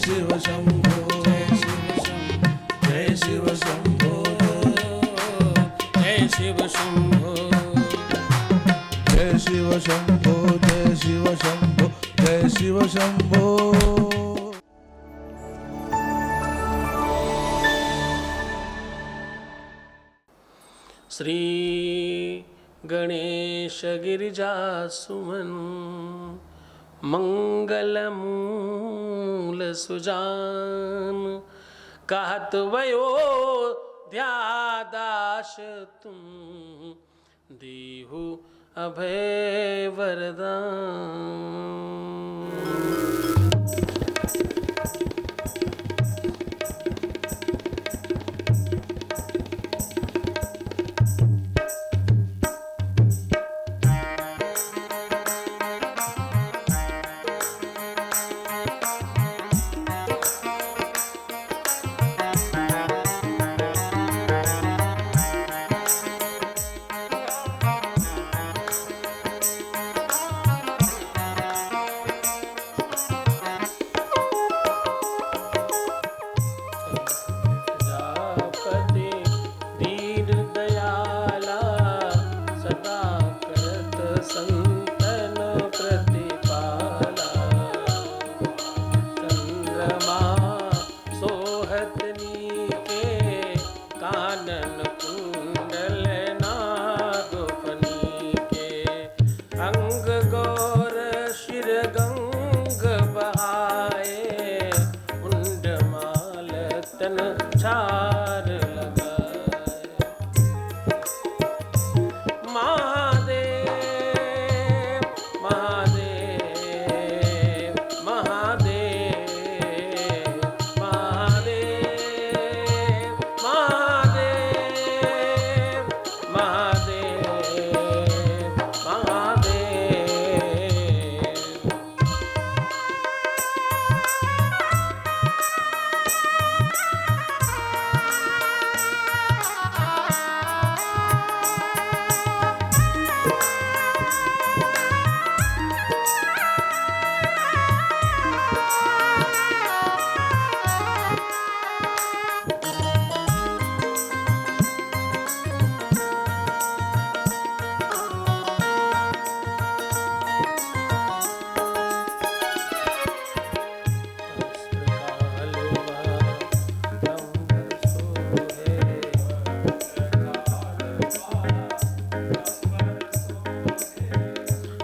शिव शंभो जय शिव शंभो जय शिव शंभो जय शिव शंभो जय शिव शंभो जय शिव शंभो। श्री गणेश गिरिजा सुमन मंगल मूल सुजान कहत वयो ध्यादाश तुम दीहु अभय वरदान।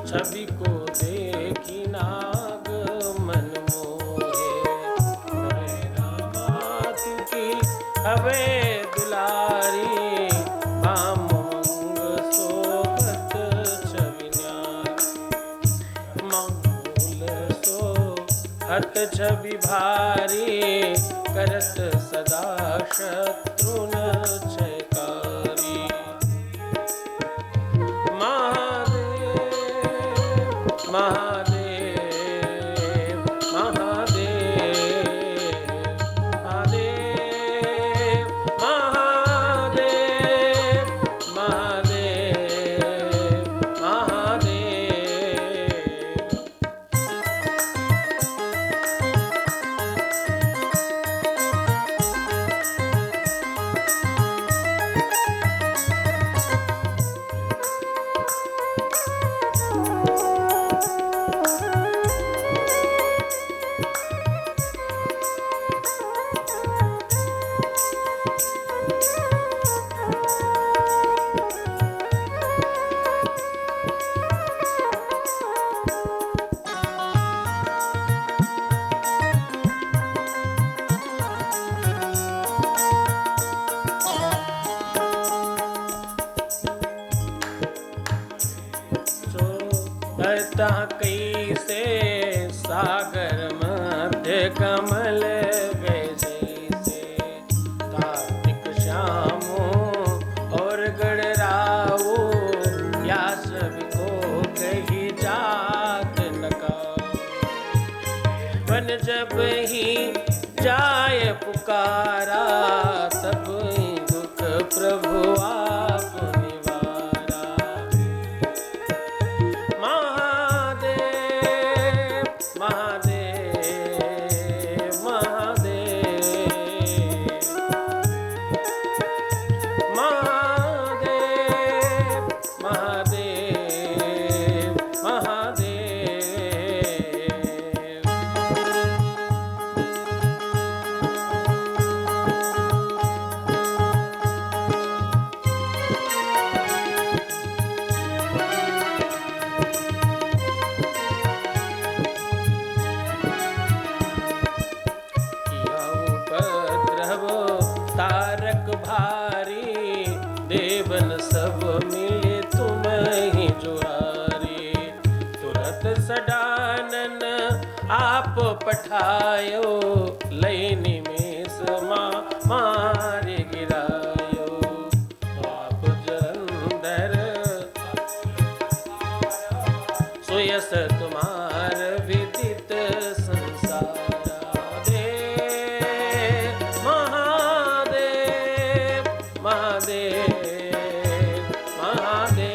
छवि को देखी नाग मन मोहे नामात की हवे दुलारी बामंग सोगत छवि मामूल सो हत छवि भारी करत सदा शत्रुन छयकारी। महादेव महादेव महादेव महादेव महादेव महादेव। कैसे सागर मध्य कमल जैसे कार्तिक श्यामो और गणरावो या सभी को कही जात नका। मन जब ही जाय पुकारा तब ही दुख प्रभु आप निवारा। महादेव महादेव पठायो लई निमेष मार गिरायो। आप जलंधर सुयस तुम्हार विदित संसारा। देव महादेव महादेव महादेव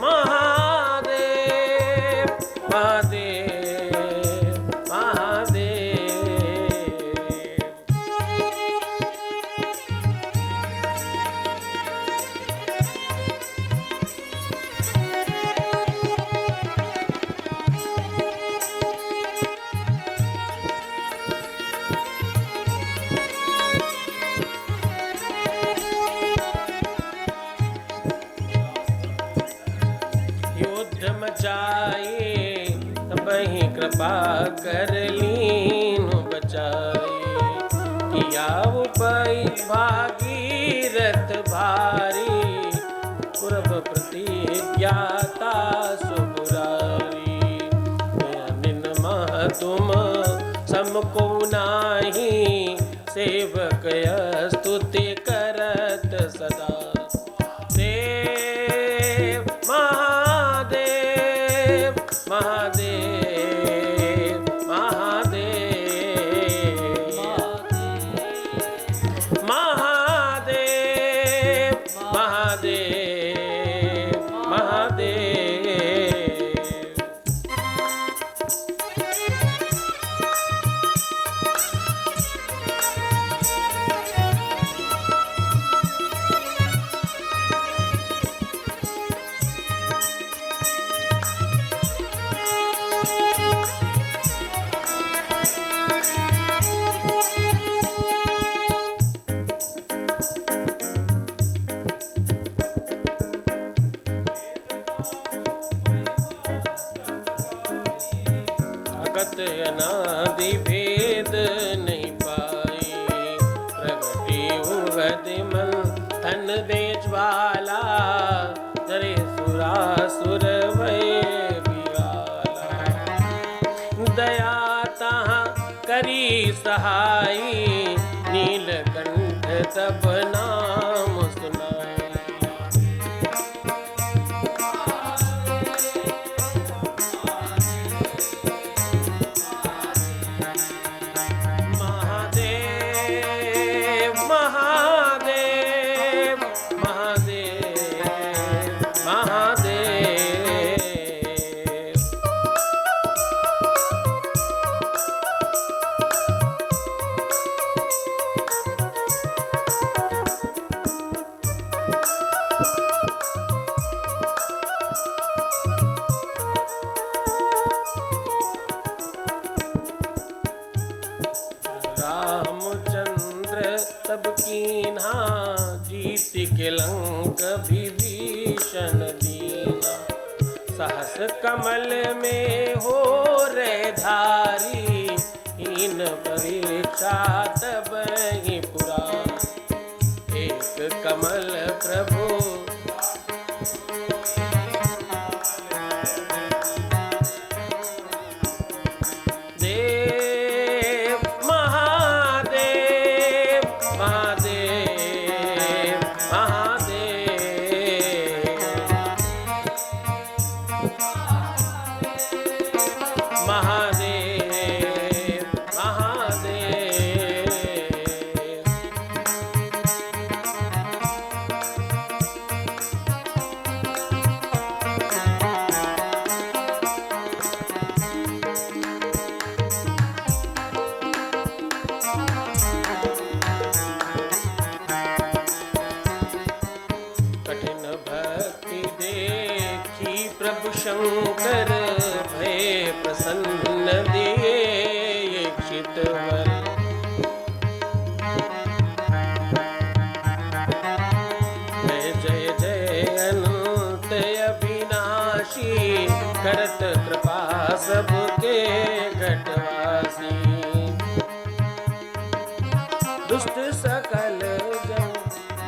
महादेव महादेव युद्ध मचाए तब ही कृपा कर लीनु बचाए। किया उपई भागीरथ भारी पूर्व प्रतिज्ञाता सुपुरारी। निन मह तुम समको नाही सेवक स्तुति करत सदा। देव महादेव महादेव महादेव महादेव महादेव महादेव। अगत अनादि भेद नहीं पाई प्रगति उगति मन धन दे ज्वाला। जरे सुरासुर वै बिवाला। दया तहाँ करी सहाई नीलकंठ तब नाम सुनाई। महादेव महादेव महादेव महादेव। रामचंद्र तब कीन्हा जीत के लंक विभीषण दीना। सहस कमल में हो रे धारी हीन परीक्षा तब ही पुराण। एक कमल प्रभु देव महादेव महादेव महादेव महादेव महादेव। कठिन भक्ति देखी प्रभु शंकर भय प्रसन्न दिए इच्छित वर। जय जय जय अनंत अविनाशी करत कृपा सबके घटवासी। दुष्ट सकल जन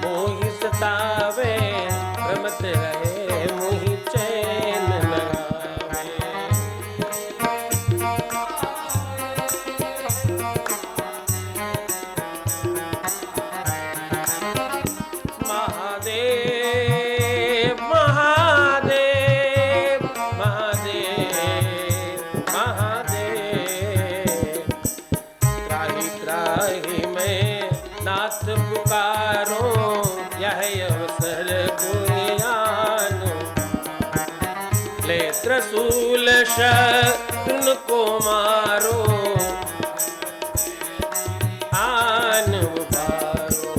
मोहि सतावे भ्रमत रहे मुहि चैन न आवे। महादेव। त्राहि त्राहि मैं नाथ पुकारो, यह अवसर गुणियानो। ले त्रिशूल शत्रुन को मारो, आन उबारो।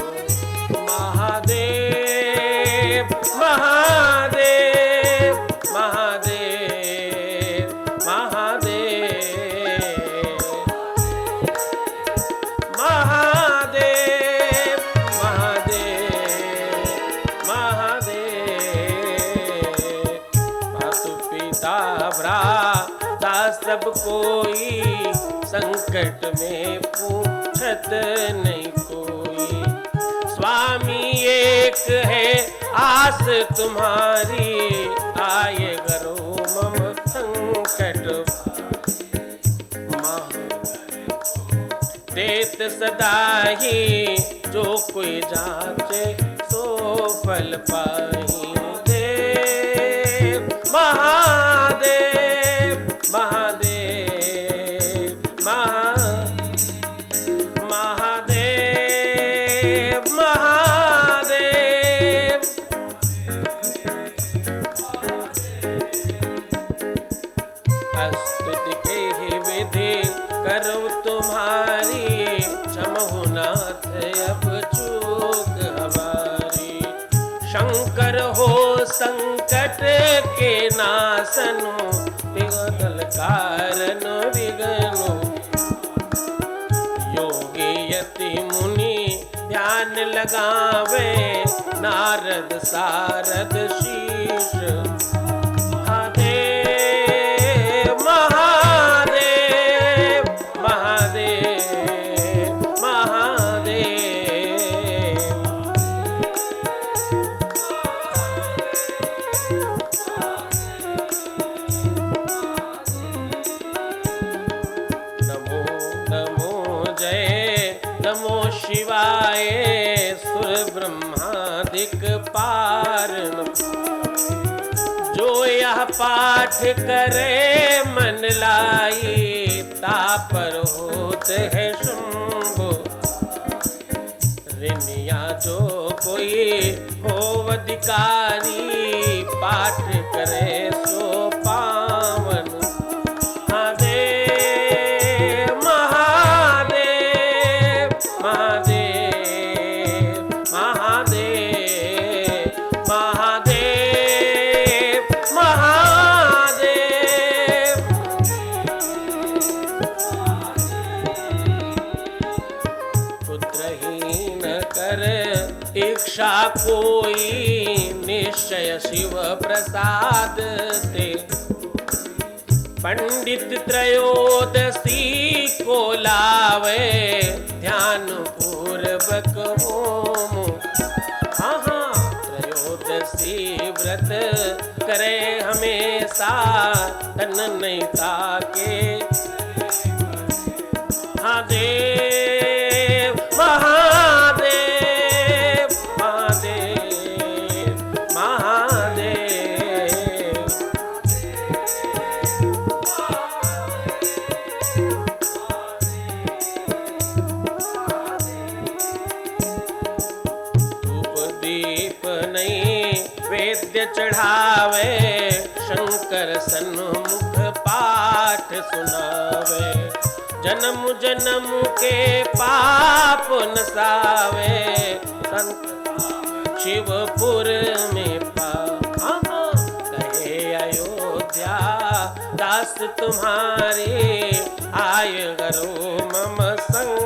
महादेव महादेव महादेव महादेव महादेव महादेव महादेव। मातु पिता भ्राता सब कोई, संकट में पूछत नहीं कोई। स्वामी एक है आस तुम्हारी, आए करो मम संकट। देत सदा ही जो कोई जाचे, सो फल पाही। देव महादेव महादेव महादेव महादेव। स्तुति के ही विधि करो तुम्हारी, क्षमहु नाथ अब चूक हमारी। शंकर हो संकट के नासनु, विघ्न कारण विघ्नो। योगी यति मुनि ध्यान लगावे, नारद सारद शीश। महादेव महादेव महादेव महादेव। नमो नमो जय नमो शिवाय, सुर ब्रह्मादिक पार। जो यह पाठ करे मन लाई, तापर होत है शुंभ। रिनिया जो कोई हो अधिकारी, पाठ करे सो पावन। महादेव महादेव महादेव महादेव महादेव महादेव। पुत्रहीन कर इच्छा कोई, निश्चय शिव प्रसाद ते। पंडित त्रयोदशी को लावे, ध्यान पूर्वक होम। त्रयोदशी व्रत करे हमेशा, तन नहीं ताके। महादेव महादेव महादेव महादेव। धूप दीप नहीं वेद्य चढ़ावे, शंकर सन्मुख पाठ सुनावे। जन्म जन्म के पाप नसावे, संत शिवपुर में कहे अयोध्या दास तुम्हारे, आय करो मम संग।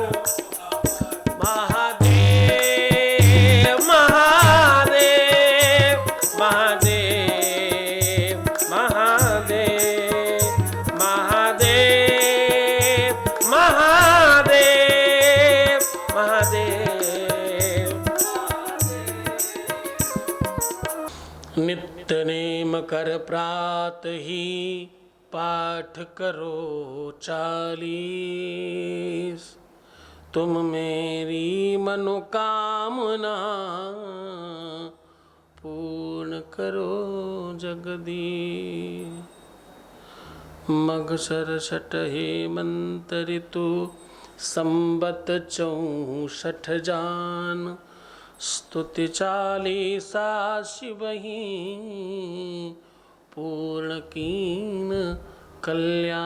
महादेव महादेव महादेव महादेव महादेव महादेव महादेव। नित्य नेम कर प्रात ही, पाठ करो 40। तुम मेरी मनोकामना, पूर्ण करो जगदीश। मगसर छठ हेमंत ऋतु संबत 64 जान स्तुति 40 शिवही पूर्ण कीन कल्याण।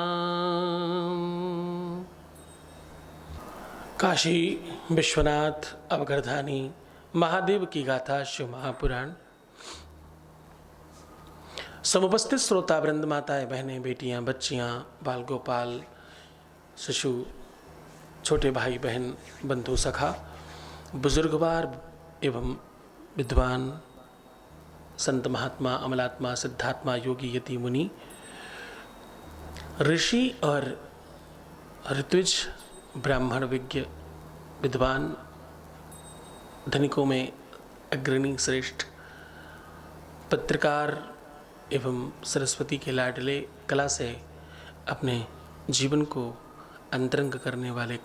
काशी विश्वनाथ अवगरधानी महादेव की गाथा शिव महापुराण। समुपस्थित श्रोता वृंद, माताएं, बहनें, बेटियां, बच्चियां, बाल गोपाल, शिशु, छोटे भाई बहन, बंधु सखा, बुजुर्गवार एवं विद्वान, संत महात्मा, अमलात्मा, सिद्धात्मा, योगी, यति, मुनि, ऋषि और ऋत्विज, ब्राह्मण, विज्ञ, विद्वान, धनिकों में अग्रणी, श्रेष्ठ, पत्रकार एवं सरस्वती के लाडले, कला से अपने जीवन को अंतरंग करने वाले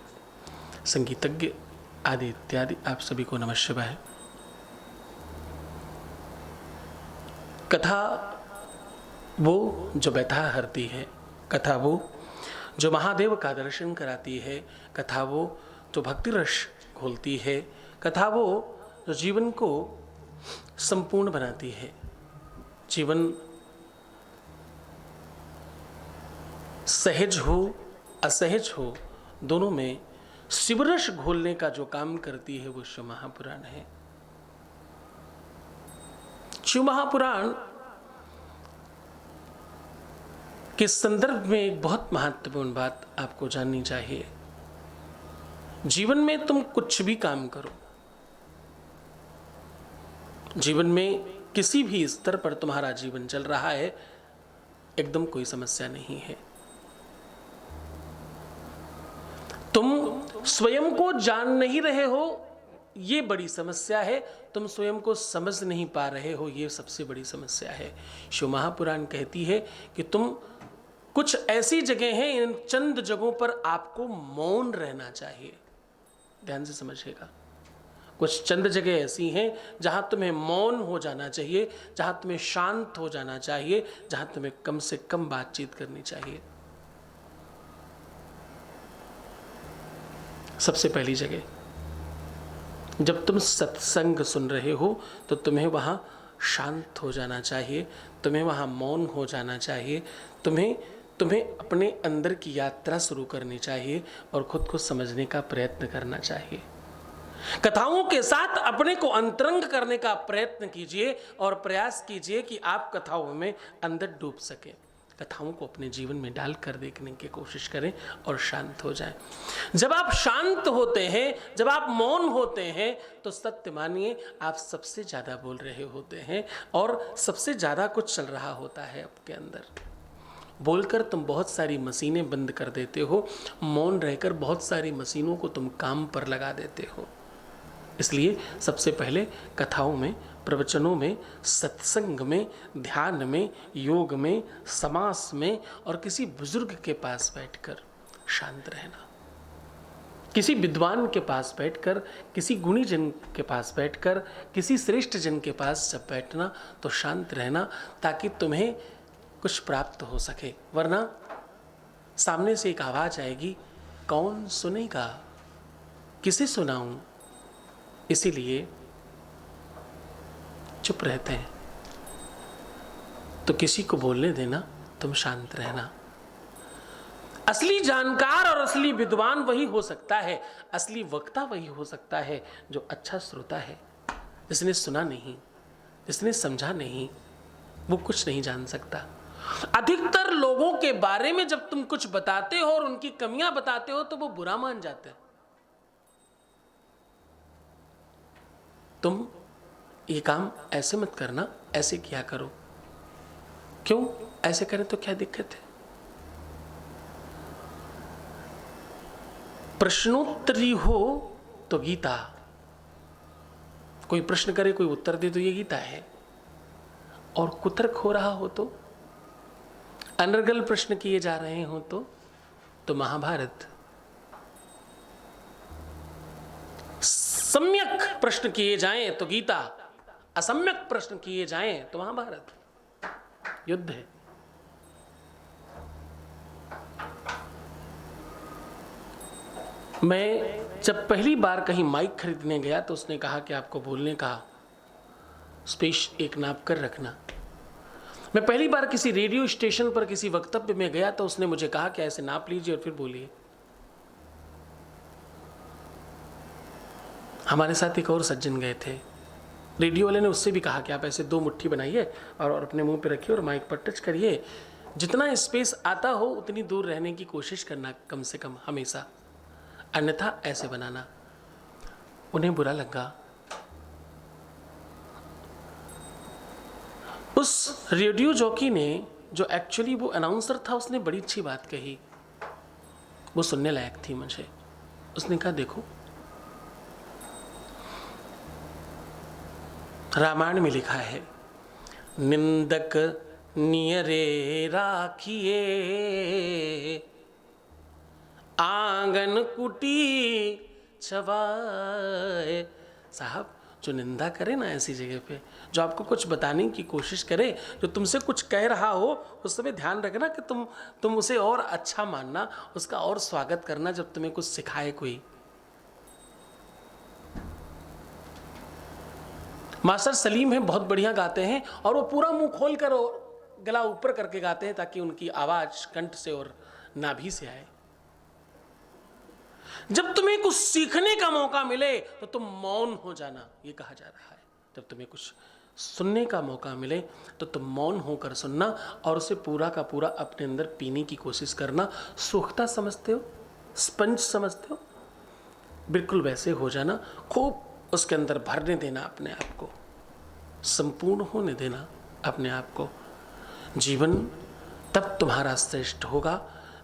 संगीतज्ञ आदि इत्यादि, आप सभी को नमः शिवाय। कथा वो जो व्यथा हरती है, कथा वो जो महादेव का दर्शन कराती है, कथा वो जो भक्ति रस घोलती है, कथा वो जो जीवन को संपूर्ण बनाती है। जीवन सहज हो असहज हो, दोनों में शिवरस घोलने का जो काम करती है वो शिव महापुराण है। शिव महापुराण के संदर्भ में एक बहुत महत्वपूर्ण बात आपको जाननी चाहिए। जीवन में तुम कुछ भी काम करो, जीवन में किसी भी स्तर पर तुम्हारा जीवन चल रहा है, एकदम कोई समस्या नहीं है। तुम स्वयं को जान नहीं रहे हो, ये बड़ी समस्या है। तुम स्वयं को समझ नहीं पा रहे हो, ये सबसे बड़ी समस्या है। शिव महापुराण कहती है कि तुम कुछ ऐसी जगह हैं, इन चंद जगहों पर आपको मौन रहना चाहिए। ध्यान से समझिएगा, कुछ चंद जगह ऐसी हैं जहां तुम्हें मौन हो जाना चाहिए, जहां तुम्हें शांत हो जाना चाहिए, जहां तुम्हें कम से कम बातचीत करनी चाहिए। सबसे पहली जगह, जब तुम सत्संग सुन रहे हो तो तुम्हें वहां शांत हो जाना चाहिए, तुम्हें वहां मौन हो जाना चाहिए, तुम्हें अपने अंदर की यात्रा शुरू करनी चाहिए और खुद को समझने का प्रयत्न करना चाहिए। कथाओं के साथ अपने को अंतरंग करने का प्रयत्न कीजिए और प्रयास कीजिए कि आप कथाओं में अंदर डूब सके। कथाओं को अपने जीवन में डालकर देखने की कोशिश करें और शांत हो जाएं। जब आप शांत होते हैं, जब आप मौन होते हैं, तो सत्य मानिए आप सबसे ज्यादा बोल रहे होते हैं और सबसे ज्यादा कुछ चल रहा होता है आपके अंदर। बोलकर तुम बहुत सारी मशीनें बंद कर देते हो, मौन रहकर बहुत सारी मशीनों को तुम काम पर लगा देते हो। इसलिए सबसे पहले कथाओं में, प्रवचनों में, सत्संग में, ध्यान में, योग में, समास में और किसी बुजुर्ग के पास बैठकर शांत रहना, किसी विद्वान के पास बैठकर, किसी गुणी जन के पास बैठकर, किसी श्रेष्ठ जन के पास जब बैठना तो शांत रहना, ताकि तुम्हें कुछ प्राप्त हो सके। वरना सामने से एक आवाज आएगी, कौन सुनेगा, किसे सुनाऊं। इसीलिए चुप रहते हैं, तो किसी को बोलने देना, तुम शांत रहना। असली जानकार और असली विद्वान वही हो सकता है, असली वक्ता वही हो सकता है जो अच्छा श्रोता है। जिसने सुना नहीं, जिसने समझा नहीं, वो कुछ नहीं जान सकता। अधिकतर लोगों के बारे में जब तुम कुछ बताते हो और उनकी कमियां बताते हो तो वो बुरा मान जाते हैं। तुम ये काम ऐसे मत करना, ऐसे किया करो। क्यों ऐसे करें तो क्या दिक्कत है? प्रश्नोत्तरी हो तो गीता, कोई प्रश्न करे कोई उत्तर दे तो ये गीता है। और कुतर्क हो रहा हो तो, अनर्गल प्रश्न किए जा रहे हो तो महाभारत। सम्यक प्रश्न किए जाएं तो गीता, असम्यक प्रश्न किए जाएं तो महाभारत। युद्ध है। मैं जब पहली बार कहीं माइक खरीदने गया तो उसने कहा कि आपको बोलने का स्पेस एक नाप कर रखना। मैं पहली बार किसी रेडियो स्टेशन पर किसी वक्तव्य में गया तो उसने मुझे कहा कि ऐसे नाप लीजिए और फिर बोलिए। हमारे साथ एक और सज्जन गए थे, रेडियो वाले ने उससे भी कहा कि आप ऐसे 2 मुट्ठी बनाइए और अपने मुंह पे रखिए और माइक पर टच करिए, जितना स्पेस आता हो उतनी दूर रहने की कोशिश करना कम से कम हमेशा, अन्यथा ऐसे बनाना। उन्हें बुरा लगा। उस रेडियो जॉकी ने, जो एक्चुअली वो अनाउंसर था, उसने बड़ी अच्छी बात कही, वो सुनने लायक थी मुझे। उसने कहा देखो, रामायण में लिखा है, निंदक नियरे राखिए, आंगन कुटी छवाए। साहब, जो निंदा करे ना ऐसी जगह पे, जो आपको कुछ बताने की कोशिश करे, जो तुमसे कुछ कह रहा हो, उस समय ध्यान रखना कि तुम उसे और अच्छा मानना, उसका और स्वागत करना जब तुम्हें कुछ सिखाए कोई। मास्टर सलीम है, बहुत बढ़िया गाते हैं और वो पूरा मुंह खोल कर और गला ऊपर करके गाते हैं ताकि उनकी आवाज कंठ से और नाभि से आए। जब तुम्हें कुछ सीखने का मौका मिले तो तुम मौन हो जाना, ये कहा जा रहा है। जब तुम्हें कुछ सुनने का मौका मिले तो तुम मौन होकर सुनना और उसे पूरा का पूरा अपने अंदर पीने की कोशिश करना। सोखता समझते हो, स्पंज समझते हो, बिल्कुल वैसे हो जाना। खूब उसके अंदर भरने देना अपने आप को, संपूर्ण होने देना अपने आप को। जीवन तब तुम्हारा श्रेष्ठ होगा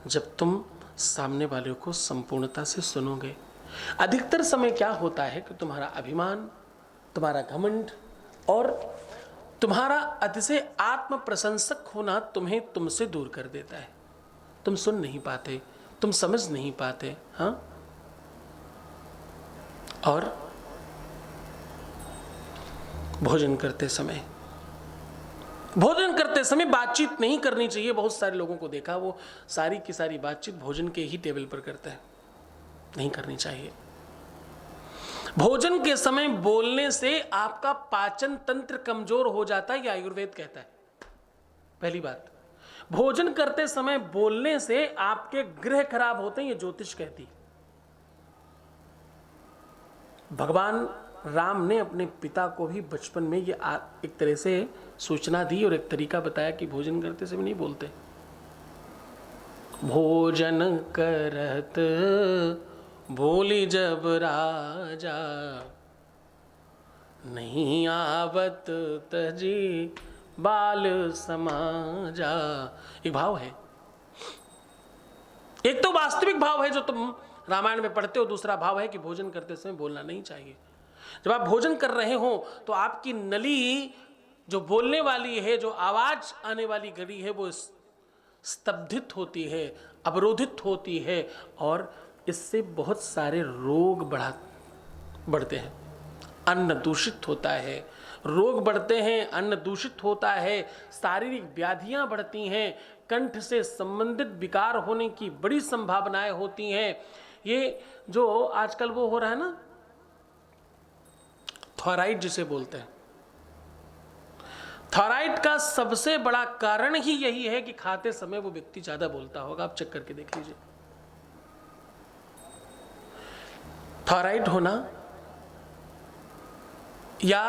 जब तुम सामने वाले को संपूर्णता से सुनोगे। अधिकतर समय क्या होता है कि तुम्हारा अभिमान, तुम्हारा घमंड और तुम्हारा अतिशय आत्म प्रशंसक होना तुम्हें तुमसे दूर कर देता है। तुम सुन नहीं पाते, तुम समझ नहीं पाते। हाँ, और भोजन करते समय बातचीत नहीं करनी चाहिए। बहुत सारे लोगों को देखा, वो सारी की सारी बातचीत भोजन के ही टेबल पर करते हैं। नहीं करनी चाहिए। भोजन के समय बोलने से आपका पाचन तंत्र कमजोर हो जाता है, ये आयुर्वेद कहता है। पहली बात, भोजन करते समय बोलने से आपके ग्रह खराब होते हैं, ये ज्योतिष कहती। भगवान राम ने अपने पिता को भी बचपन में ये एक तरह से सूचना दी और एक तरीका बताया कि भोजन करते समय नहीं बोलते। भोजन करत बोली जब राजा, नहीं आवत तजी बाल समाजा। एक भाव है, एक तो वास्तविक भाव है जो तुम रामायण में पढ़ते हो, दूसरा भाव है कि भोजन करते समय बोलना नहीं चाहिए। जब आप भोजन कर रहे हो तो आपकी नली जो बोलने वाली है, जो आवाज आने वाली घड़ी है, वो स्तब्धित होती है, अवरोधित होती है और इससे बहुत सारे रोग बढ़ते हैं। अन्न दूषित होता है, रोग बढ़ते हैं, अन्न दूषित होता है, शारीरिक व्याधियां बढ़ती हैं, कंठ से संबंधित विकार होने की बड़ी संभावनाएं होती हैं। ये जो आजकल वो हो रहा है ना, थायराइड जिसे बोलते हैं, थायराइड का सबसे बड़ा कारण ही यही है कि खाते समय वो व्यक्ति ज्यादा बोलता होगा। आप चेक करके देख लीजिए। थायराइड होना या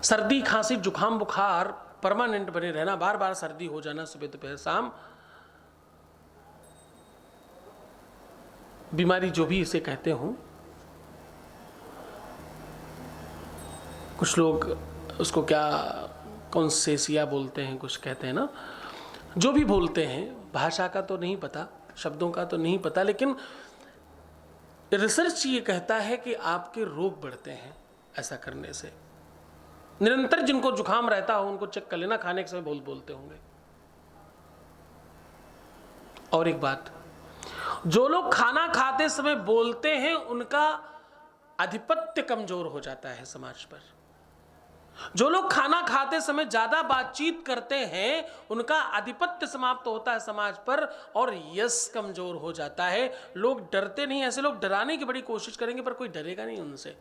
सर्दी खांसी जुकाम बुखार परमानेंट बने रहना, बार बार सर्दी हो जाना सुबह दोपहर शाम, बीमारी जो भी इसे कहते हो, कुछ लोग उसको क्या कॉन्सेसिया बोलते हैं, कुछ कहते हैं ना, जो भी बोलते हैं, भाषा का तो नहीं पता, शब्दों का तो नहीं पता, लेकिन रिसर्च ये कहता है कि आपके रोग बढ़ते हैं ऐसा करने से। निरंतर जिनको जुकाम रहता हो उनको चेक कर लेना, खाने के समय बोलते होंगे। और एक बात, जो लोग खाना खाते समय बोलते हैं उनका आधिपत्य कमजोर हो जाता है समाज पर। जो लोग खाना खाते समय ज्यादा बातचीत करते हैं उनका आधिपत्य समाप्त होता है समाज पर और यश कमजोर हो जाता है। लोग डरते नहीं, ऐसे लोग डराने की बड़ी कोशिश करेंगे पर कोई डरेगा नहीं उनसे,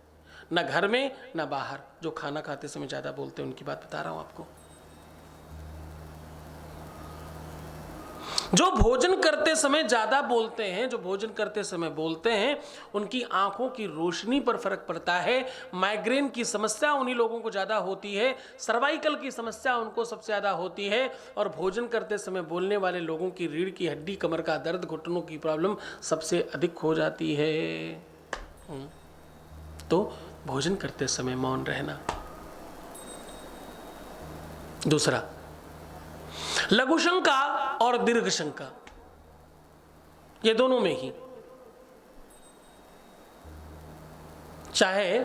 ना घर में ना बाहर। जो खाना खाते समय ज्यादा बोलते हैं उनकी बात बता रहा हूं आपको। जो भोजन करते समय ज्यादा बोलते हैं, जो भोजन करते समय बोलते हैं, उनकी आंखों की रोशनी पर फर्क पड़ता है। माइग्रेन की समस्या उन्हीं लोगों को ज्यादा होती है, सर्वाइकल की समस्या उनको सबसे ज्यादा होती है। और भोजन करते समय बोलने वाले लोगों की रीढ़ की हड्डी, कमर का दर्द, घुटनों की प्रॉब्लम सबसे अधिक हो जाती है। तो भोजन करते समय मौन रहना। दूसरा, लघु शंका और दीर्घ शंका, ये दोनों में ही, चाहे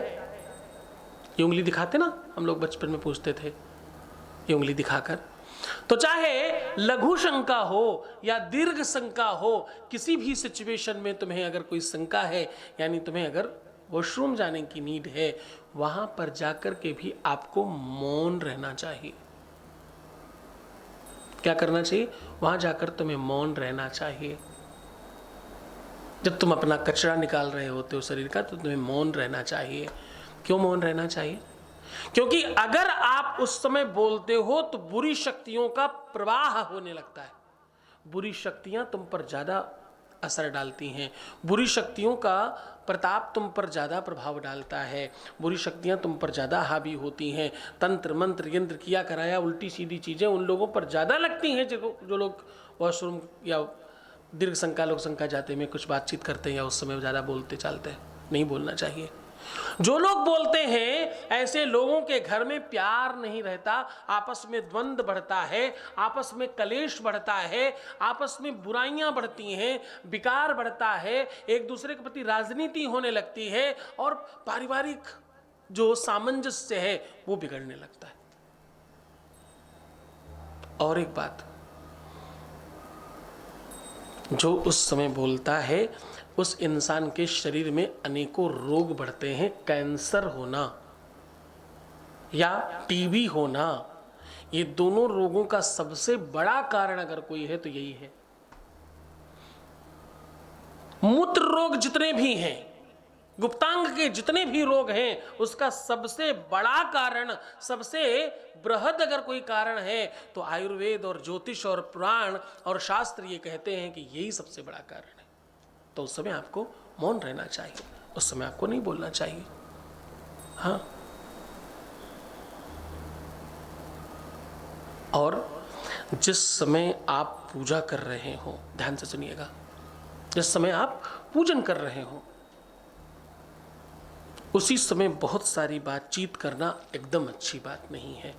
ये उंगली दिखाते ना, हम लोग बचपन में पूछते थे ये उंगली दिखाकर, तो चाहे लघु शंका हो या दीर्घ शंका हो, किसी भी सिचुएशन में तुम्हें अगर कोई शंका है, यानी तुम्हें अगर वॉशरूम जाने की नीड है, वहां पर जाकर के भी आपको मौन रहना चाहिए। क्या करना चाहिए? वहां जाकर तुम्हें मौन रहना चाहिए। जब तुम अपना कचरा निकाल रहे होते हो शरीर का, तो तुम्हें मौन रहना चाहिए। क्यों मौन रहना चाहिए? क्योंकि अगर आप उस समय बोलते हो तो बुरी शक्तियों का प्रवाह होने लगता है। बुरी शक्तियां तुम पर ज्यादा असर डालती हैं, बुरी शक्तियों का प्रताप तुम पर ज़्यादा प्रभाव डालता है, बुरी शक्तियां तुम पर ज़्यादा हावी होती हैं। तंत्र मंत्र यंत्र किया कराया उल्टी सीधी चीज़ें उन लोगों पर ज़्यादा लगती हैं जो लोग वॉशरूम या दीर्घ शंका लोक शंका जाते में कुछ बातचीत करते हैं या उस समय ज़्यादा बोलते चालते हैं। नहीं बोलना चाहिए। जो लोग बोलते हैं ऐसे लोगों के घर में प्यार नहीं रहता, आपस में द्वंद्व बढ़ता है, आपस में कलेश बढ़ता है, आपस में बुराइयां बढ़ती हैं, विकार बढ़ता है, एक दूसरे के प्रति राजनीति होने लगती है और पारिवारिक जो सामंजस्य है वो बिगड़ने लगता है। और एक बात, जो उस समय बोलता है उस इंसान के शरीर में अनेकों रोग बढ़ते हैं। कैंसर होना या टीबी होना, ये दोनों रोगों का सबसे बड़ा कारण अगर कोई है तो यही है। मूत्र रोग जितने भी हैं, गुप्तांग के जितने भी रोग हैं, उसका सबसे बड़ा कारण, सबसे बृहद अगर कोई कारण है तो आयुर्वेद और ज्योतिष और पुराण और शास्त्र ये कहते हैं कि यही सबसे बड़ा कारण है। तो उस समय आपको मौन रहना चाहिए, उस समय आपको नहीं बोलना चाहिए। हाँ, और जिस समय आप पूजा कर रहे हो, ध्यान से सुनिएगा, जिस समय आप पूजन कर रहे हो उसी समय बहुत सारी बातचीत करना एकदम अच्छी बात नहीं है।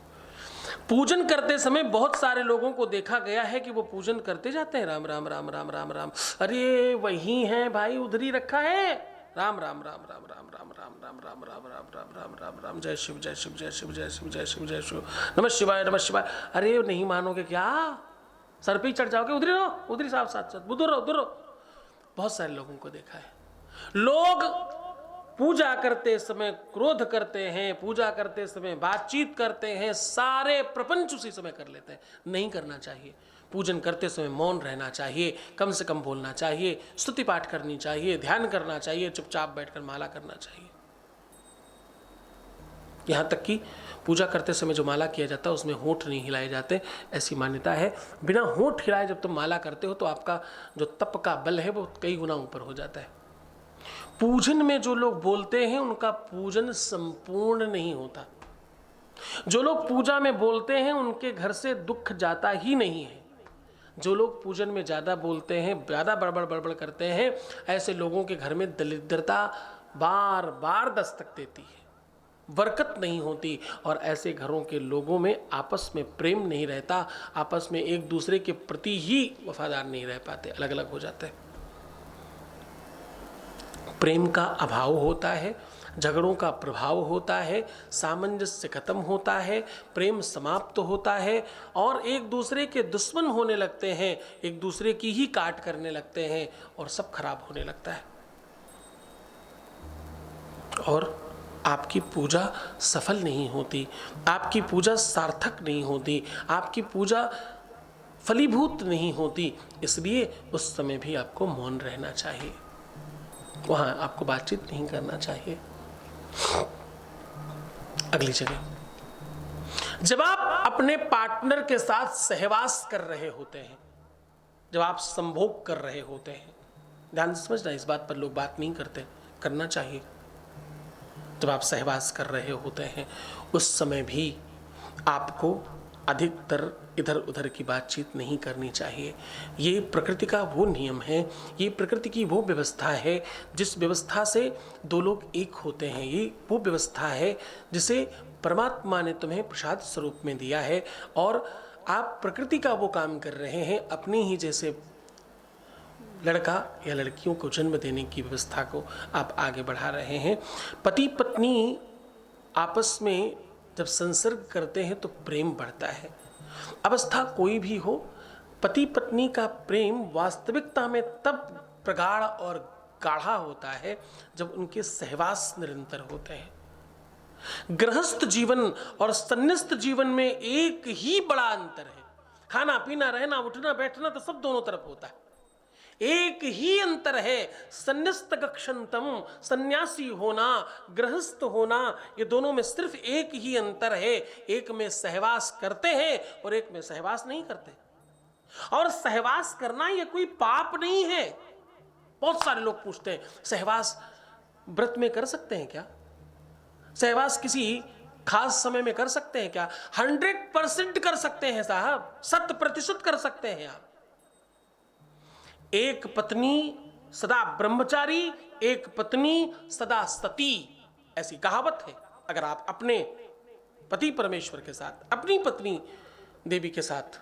पूजन करते समय बहुत सारे लोगों को देखा गया है कि वो पूजन करते जाते हैं, राम राम राम राम राम राम, अरे वही है भाई, उधर ही रखा है, राम राम राम राम राम राम राम राम राम राम राम राम राम राम राम, जय शिव जय शिव जय शिव जय शिव जय शिव जय शिव, नमः शिवाय नमः शिवाय। अरे नहीं मानोगे क्या? सर पे चढ़ जाओगे, उधर रहो, उधर साथ साथ उधर रहो उधर रहो। बहुत सारे लोगों को देखा है, लोग पूजा करते समय क्रोध करते हैं, पूजा करते समय बातचीत करते हैं, सारे प्रपंच उसी समय कर लेते हैं। नहीं करना चाहिए। पूजन करते समय मौन रहना चाहिए, कम से कम बोलना चाहिए, स्तुति पाठ करनी चाहिए, ध्यान करना चाहिए, चुपचाप बैठकर माला करना चाहिए। यहाँ तक कि पूजा करते समय जो माला किया जाता है उसमें होंठ नहीं हिलाए जाते, ऐसी मान्यता है। बिना होंठ हिलाए जब तुम माला करते हो तो आपका जो तप का बल है वो कई गुना ऊपर हो जाता है। पूजन में जो लोग बोलते हैं उनका पूजन संपूर्ण नहीं होता। जो लोग पूजा में बोलते हैं उनके घर से दुख जाता ही नहीं है। जो लोग पूजन में ज़्यादा बोलते हैं, ज़्यादा बड़बड़ बड़बड़ करते हैं, ऐसे लोगों के घर में दरिद्रता बार बार दस्तक देती है, बरकत नहीं होती और ऐसे घरों के लोगों में आपस में प्रेम नहीं रहता, आपस में एक दूसरे के प्रति ही वफादार नहीं रह पाते, अलग अलग हो जाते हैं। प्रेम का अभाव होता है, झगड़ों का प्रभाव होता है, सामंजस्य खत्म होता है, प्रेम समाप्त होता है और एक दूसरे के दुश्मन होने लगते हैं, एक दूसरे की ही काट करने लगते हैं और सब खराब होने लगता है। और आपकी पूजा सफल नहीं होती, आपकी पूजा सार्थक नहीं होती, आपकी पूजा फलीभूत नहीं होती। इसलिए उस समय भी आपको मौन रहना चाहिए, वहाँ आपको बातचीत नहीं करना चाहिए। अगली जगह, जब आप अपने पार्टनर के साथ सहवास कर रहे होते हैं, जब आप संभोग कर रहे होते हैं, ध्यान से समझना, इस बात पर लोग बात नहीं करते, करना चाहिए। जब आप सहवास कर रहे होते हैं उस समय भी आपको अधिकतर इधर उधर की बातचीत नहीं करनी चाहिए। ये प्रकृति का वो नियम है, ये प्रकृति की वो व्यवस्था है जिस व्यवस्था से दो लोग एक होते हैं। ये वो व्यवस्था है जिसे परमात्मा ने तुम्हें प्रसाद स्वरूप में दिया है, और आप प्रकृति का वो काम कर रहे हैं, अपने ही जैसे लड़का या लड़कियों को जन्म देने की व्यवस्था को आप आगे बढ़ा रहे हैं। पति पत्नी आपस में जब संसर्ग करते हैं तो प्रेम बढ़ता है। अवस्था कोई भी हो, पति पत्नी का प्रेम वास्तविकता में तब प्रगाढ़ और गाढ़ा होता है जब उनके सहवास निरंतर होते हैं। गृहस्थ जीवन और सन्निस्त जीवन में एक ही बड़ा अंतर है। खाना पीना, रहना, उठना, बैठना तो सब दोनों तरफ होता है। एक ही अंतर है, सन्निस्त गक्षंतम, सन्यासी होना, गृहस्थ होना, ये दोनों में सिर्फ एक ही अंतर है। एक में सहवास करते हैं और एक में सहवास नहीं करते। और सहवास करना ये कोई पाप नहीं है। बहुत सारे लोग पूछते हैं, सहवास व्रत में कर सकते हैं क्या? सहवास किसी खास समय में कर सकते हैं क्या? 100% कर सकते हैं साहब, 100% कर सकते हैं आप। एक पत्नी सदा ब्रह्मचारी, एक पत्नी सदा सती, ऐसी कहावत है। अगर आप अपने पति परमेश्वर के साथ, अपनी पत्नी देवी के साथ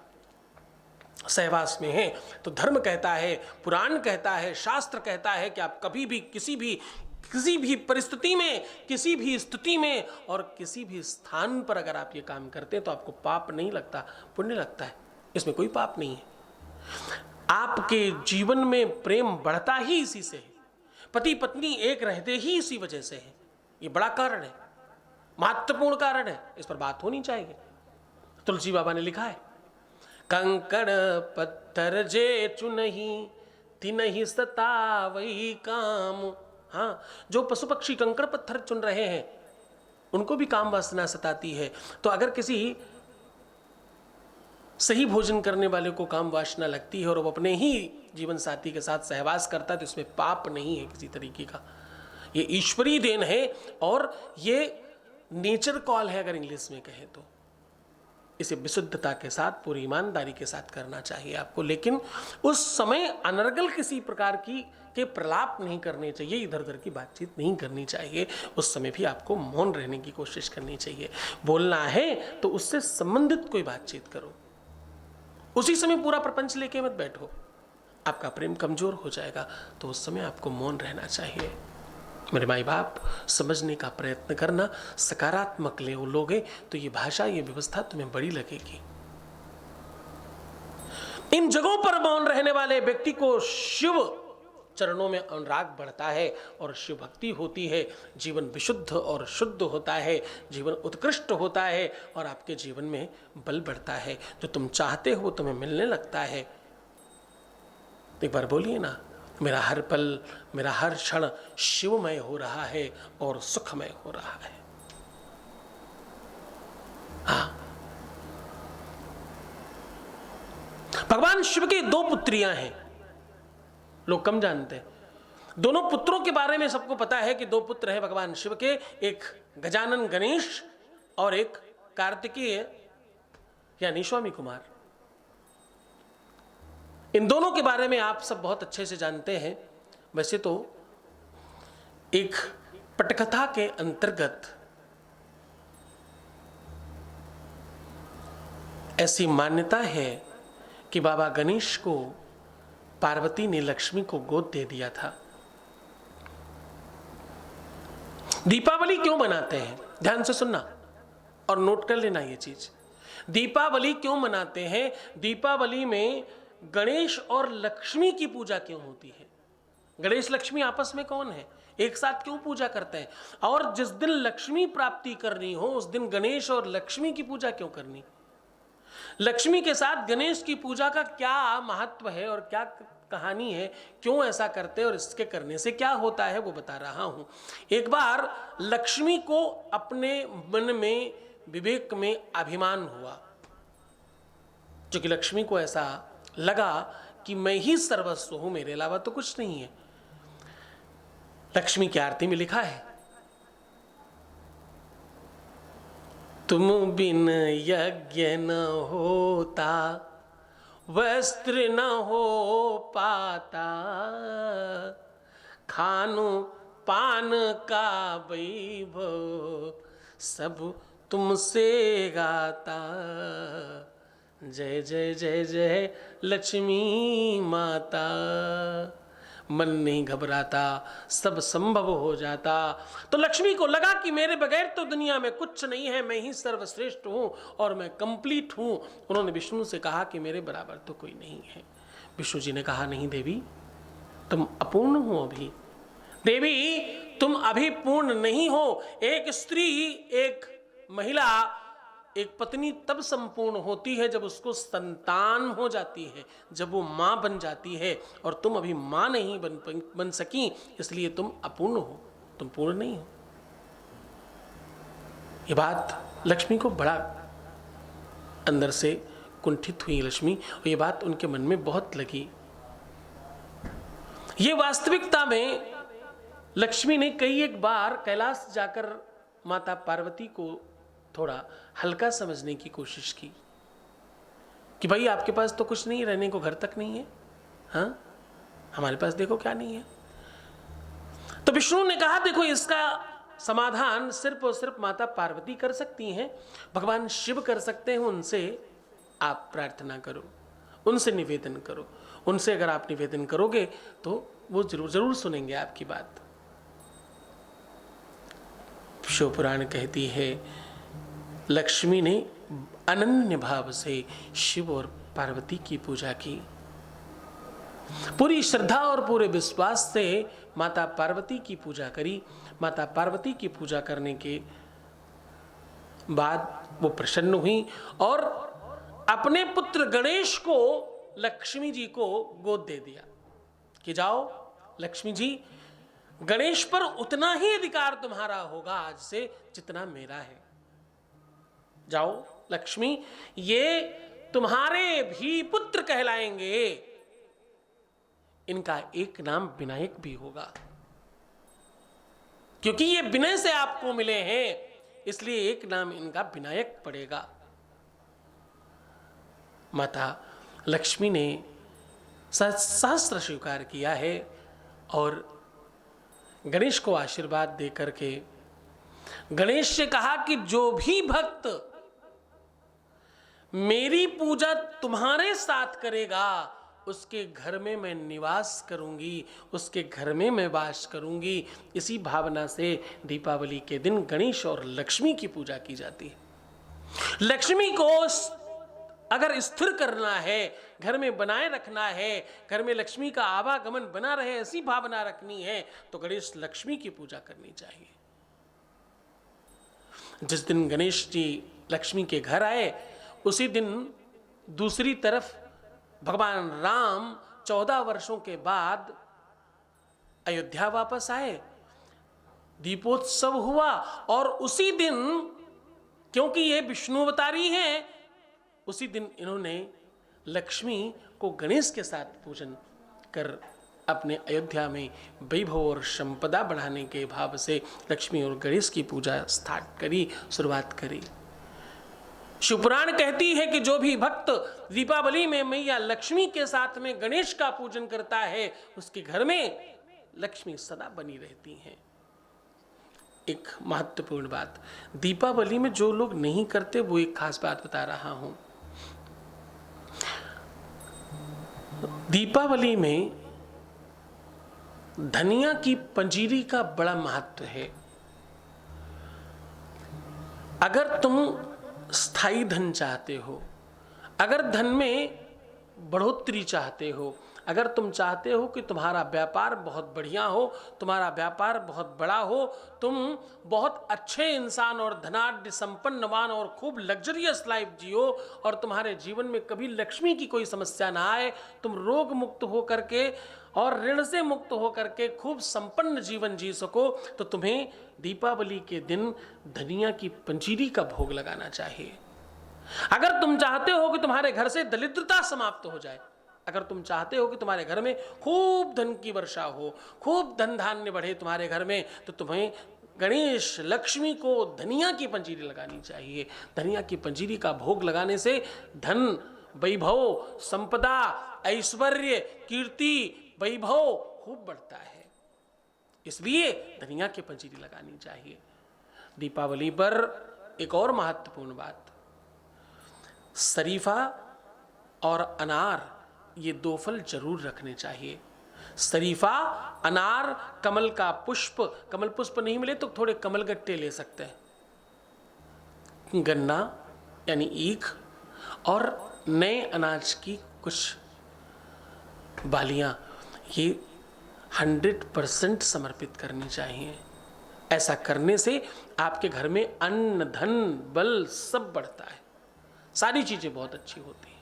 सहवास में हैं तो धर्म कहता है, पुराण कहता है, शास्त्र कहता है कि आप कभी भी किसी भी परिस्थिति में, किसी भी स्थिति में और किसी भी स्थान पर अगर आप ये काम करते हैं तो आपको पाप नहीं लगता, पुण्य लगता है। इसमें कोई पाप नहीं है। आपके जीवन में प्रेम बढ़ता ही इसी से है। पति पत्नी एक रहते ही इसी वजह से है। ये बड़ा कारण है, महत्वपूर्ण कारण है, इस पर बात होनी चाहिए। तुलसी बाबा ने लिखा है, कंकड़ पत्थर जे चुनही तिनहि सतावई काम। हाँ, जो पशु पक्षी कंकड़ पत्थर चुन रहे हैं उनको भी काम वासना सताती है। तो अगर किसी सही भोजन करने वाले को काम वासना लगती है और वो अपने ही जीवन साथी के साथ सहवास करता है तो इसमें पाप नहीं है किसी तरीके का। ये ईश्वरीय देन है और ये नेचर कॉल है अगर इंग्लिश में कहें तो। इसे विशुद्धता के साथ, पूरी ईमानदारी के साथ करना चाहिए आपको। लेकिन उस समय अनर्गल किसी प्रकार के प्रलाप नहीं करने चाहिए, इधर उधर की बातचीत नहीं करनी चाहिए। उस समय भी आपको मौन रहने की कोशिश करनी चाहिए। बोलना है तो उससे संबंधित कोई बातचीत करो, उसी समय पूरा प्रपंच लेके मत बैठो, आपका प्रेम कमजोर हो जाएगा। तो उस समय आपको मौन रहना चाहिए। मेरे माई बाप, समझने का प्रयत्न करना, सकारात्मक ले लोगे तो ये भाषा, ये व्यवस्था तुम्हें बड़ी लगेगी। इन जगहों पर मौन रहने वाले व्यक्ति को शिव चरणों में अनुराग बढ़ता है और शिव भक्ति होती है। जीवन विशुद्ध और शुद्ध होता है, जीवन उत्कृष्ट होता है और आपके जीवन में बल बढ़ता है। जो तुम चाहते हो तुम्हें मिलने लगता है। एक बार बोलिए ना, मेरा हर पल, मेरा हर क्षण शिवमय हो रहा है और सुखमय हो रहा है। हाँ, भगवान शिव की दो पुत्रियां हैं, लोग कम जानते हैं। दोनों पुत्रों के बारे में सबको पता है कि दो पुत्र हैं भगवान शिव के, एक गजानन गणेश और एक कार्तिकेय यानी स्वामी कुमार। इन दोनों के बारे में आप सब बहुत अच्छे से जानते हैं। वैसे तो एक पटकथा के अंतर्गत ऐसी मान्यता है कि बाबा गणेश को पार्वती ने लक्ष्मी को गोद दे दिया था। दीपावली क्यों मनाते हैं, ध्यान से सुनना और नोट कर लेना ये चीज। दीपावली क्यों मनाते हैं? दीपावली में गणेश और लक्ष्मी की पूजा क्यों होती है? गणेश लक्ष्मी आपस में कौन है, एक साथ क्यों पूजा करते हैं? और जिस दिन लक्ष्मी प्राप्ति करनी हो उस दिन गणेश और लक्ष्मी की पूजा क्यों करनी? लक्ष्मी के साथ गणेश की पूजा का क्या महत्व है और क्या कहानी है, क्यों ऐसा करते हैं और इसके करने से क्या होता है, वो बता रहा हूं। एक बार लक्ष्मी को अपने मन में, विवेक में अभिमान हुआ, जो कि लक्ष्मी को ऐसा लगा कि मैं ही सर्वस्व हूं, मेरे अलावा तो कुछ नहीं है। लक्ष्मी की आरती में लिखा है, तुम बिन यज्ञ न होता, वस्त्र न हो पाता, खानो पान का वैभव सब तुमसे गाता। जय जय जय जय लक्ष्मी माता। मन नहीं घबराता, सब संभव हो जाता। तो लक्ष्मी को लगा कि मेरे बगैर तो दुनिया में कुछ नहीं है, मैं ही सर्वश्रेष्ठ हूं और मैं कंप्लीट हूं। उन्होंने विष्णु से कहा कि मेरे बराबर तो कोई नहीं है। विष्णु जी ने कहा, नहीं देवी, तुम अपूर्ण हो अभी। देवी, तुम अभी पूर्ण नहीं हो। एक स्त्री, एक महिला, एक पत्नी तब संपूर्ण होती है जब उसको संतान हो जाती है, जब वो मां बन जाती है, और तुम अभी मां नहीं बन सकी, इसलिए तुम अपूर्ण हो, तुम पूर्ण नहीं हो। ये बात लक्ष्मी को बड़ा अंदर से कुंठित हुई लक्ष्मी, और ये बात उनके मन में बहुत लगी। ये वास्तविकता में लक्ष्मी ने कई एक बार कैलाश जाकर माता पार्वती को थोड़ा हल्का समझने की कोशिश की कि भाई आपके पास तो कुछ नहीं, रहने को घर तक नहीं है, हाँ, हमारे पास देखो क्या नहीं है। तो विष्णु ने कहा, देखो इसका समाधान सिर्फ और सिर्फ माता पार्वती कर सकती हैं, भगवान शिव कर सकते हैं। उनसे आप प्रार्थना करो, उनसे निवेदन करो। उनसे अगर आप निवेदन करोगे तो वो जरूर सुनेंगे आपकी बात। शिव पुराण कहती है, लक्ष्मी ने अनन्य भाव से शिव और पार्वती की पूजा की। पूरी श्रद्धा और पूरे विश्वास से माता पार्वती की पूजा करी। माता पार्वती की पूजा करने के बाद वो प्रसन्न हुई और अपने पुत्र गणेश को लक्ष्मी जी को गोद दे दिया कि जाओ लक्ष्मी जी, गणेश पर उतना ही अधिकार तुम्हारा होगा आज से जितना मेरा है। जाओ लक्ष्मी, ये तुम्हारे भी पुत्र कहलाएंगे। इनका एक नाम विनायक भी होगा, क्योंकि ये विनय से आपको मिले हैं, इसलिए एक नाम इनका विनायक पड़ेगा। माता लक्ष्मी ने सहस्त्र स्वीकार किया है और गणेश को आशीर्वाद दे करके गणेश से कहा कि जो भी भक्त मेरी पूजा तुम्हारे साथ करेगा उसके घर में मैं निवास करूंगी, उसके घर में मैं वास करूंगी। इसी भावना से दीपावली के दिन गणेश और लक्ष्मी की पूजा की जाती है। लक्ष्मी को अगर स्थिर करना है, घर में बनाए रखना है, घर में लक्ष्मी का आवागमन बना रहे, ऐसी भावना रखनी है, तो गणेश लक्ष्मी की पूजा करनी चाहिए। जिस दिन गणेश जी लक्ष्मी के घर आए उसी दिन दूसरी तरफ भगवान राम 14 वर्षों के बाद अयोध्या वापस आए, दीपोत्सव हुआ और उसी दिन, क्योंकि ये विष्णु अवतारी हैं, उसी दिन इन्होंने लक्ष्मी को गणेश के साथ पूजन कर अपने अयोध्या में वैभव और संपदा बढ़ाने के भाव से लक्ष्मी और गणेश की पूजा स्टार्ट करी, शुरुआत करी। शिवपुराण कहती है कि जो भी भक्त दीपावली में मैया लक्ष्मी के साथ में गणेश का पूजन करता है उसके घर में लक्ष्मी सदा बनी रहती हैं। एक महत्वपूर्ण बात, दीपावली में जो लोग नहीं करते वो एक खास बात बता रहा हूं। दीपावली में धनिया की पंजीरी का बड़ा महत्व है। अगर तुम स्थायी धन चाहते हो, अगर धन में बढ़ोतरी चाहते हो, अगर तुम चाहते हो कि तुम्हारा व्यापार बहुत बढ़िया हो, तुम्हारा व्यापार बहुत बड़ा हो, तुम बहुत अच्छे इंसान और धनाढ्य संपन्नवान और खूब लग्जरियस लाइफ जियो और तुम्हारे जीवन में कभी लक्ष्मी की कोई समस्या ना आए, तुम रोग मुक्त हो करके और ऋण से मुक्त हो करके खूब संपन्न जीवन जी सको, तो तुम्हें दीपावली के दिन धनिया की पंजीरी का भोग लगाना चाहिए। अगर तुम चाहते हो कि तुम्हारे घर से दरिद्रता समाप्त हो जाए, अगर तुम चाहते हो कि तुम्हारे घर में खूब धन की वर्षा हो, खूब धन धान्य बढ़े तुम्हारे घर में, तो तुम्हें गणेश लक्ष्मी को धनिया की पंजीरी लगानी चाहिए। धनिया की पंजीरी का भोग लगाने से धन, वैभव, संपदा, ऐश्वर्य, कीर्ति, वैभव खूब बढ़ता है। इसलिए धनिया की पंजीरी लगानी चाहिए। दीपावली पर एक और महत्वपूर्ण बात, शरीफा और अनार ये 2 फल जरूर रखने चाहिए। शरीफा, अनार, कमल का पुष्प, कमल पुष्प नहीं मिले तो थोड़े कमल गट्टे ले सकते हैं, गन्ना यानी ईख और नए अनाज की कुछ बालियां, ये 100% समर्पित करनी चाहिए। ऐसा करने से आपके घर में अन्न, धन, बल सब बढ़ता है, सारी चीजें बहुत अच्छी होती हैं।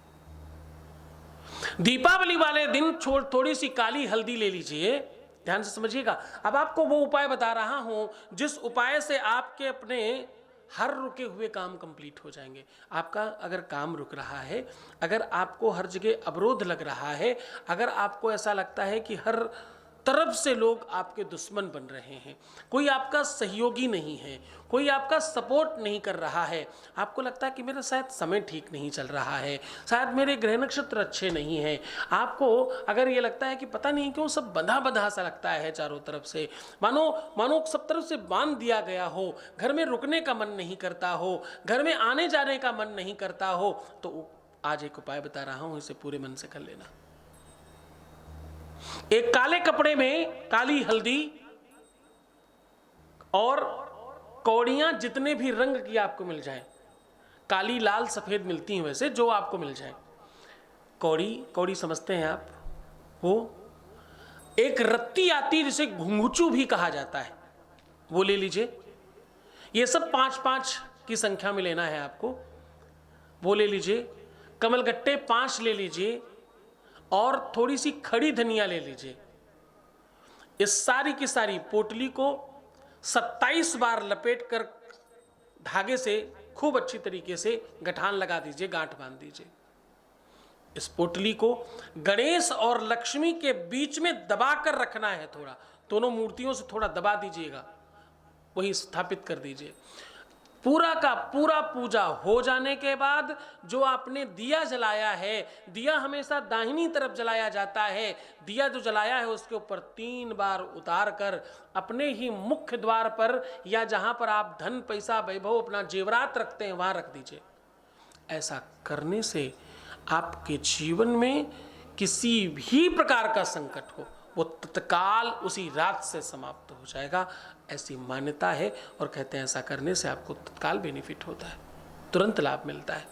दीपावली वाले दिन थोड़ी सी काली हल्दी ले लीजिए, ध्यान से समझिएगा। अब आपको वो उपाय बता रहा हूं जिस उपाय से आपके अपने हर रुके हुए काम कंप्लीट हो जाएंगे। आपका अगर काम रुक रहा है, अगर आपको हर जगह अवरोध लग रहा है, अगर आपको ऐसा लगता है कि हर तरफ से लोग आपके दुश्मन बन रहे हैं, कोई आपका सहयोगी नहीं है, कोई आपका सपोर्ट नहीं कर रहा है, आपको लगता है कि मेरा शायद समय ठीक नहीं चल रहा है, शायद मेरे ग्रह नक्षत्र अच्छे नहीं हैं, आपको अगर ये लगता है कि पता नहीं क्यों सब बंधा बंधा सा लगता है चारों तरफ से, मानो सब तरफ से बांध दिया गया हो, घर में रुकने का मन नहीं करता हो, घर में आने जाने का मन नहीं करता हो, तो आज एक उपाय बता रहा हूं, इसे पूरे मन से कर लेना। एक काले कपड़े में काली हल्दी और कौड़ियां जितने भी रंग की आपको मिल जाएं, काली, लाल, सफेद मिलती हैं वैसे, जो आपको मिल जाए। कौड़ी समझते हैं आप, वो एक रत्ती आती है जिसे घुंघुचू भी कहा जाता है, वो ले लीजिए। ये सब 5-5 की संख्या में लेना है आपको, वो ले लीजिए। कमलगट्टे 5 ले लीजिए और थोड़ी सी खड़ी धनिया ले लीजिए। इस सारी की सारी पोटली को 27 बार लपेटकर धागे से खूब अच्छी तरीके से गठान लगा दीजिए, गांठ बांध दीजिए। इस पोटली को गणेश और लक्ष्मी के बीच में दबाकर रखना है, थोड़ा दोनों मूर्तियों से थोड़ा दबा दीजिएगा, वही स्थापित कर दीजिए। पूरा का पूरा पूजा हो जाने के बाद जो आपने दिया जलाया है, दिया हमेशा दाहिनी तरफ जलाया जाता है, दिया जो जलाया है उसके ऊपर 3 बार उतार कर अपने ही मुख्य द्वार पर या जहां पर आप धन, पैसा, वैभव, अपना जेवरात रखते हैं वहां रख दीजिए। ऐसा करने से आपके जीवन में किसी भी प्रकार का संकट हो, वो तत्काल उसी रात से समाप्त हो जाएगा, ऐसी मान्यता है। और कहते हैं ऐसा करने से आपको तत्काल बेनिफिट होता है, तुरंत लाभ मिलता है।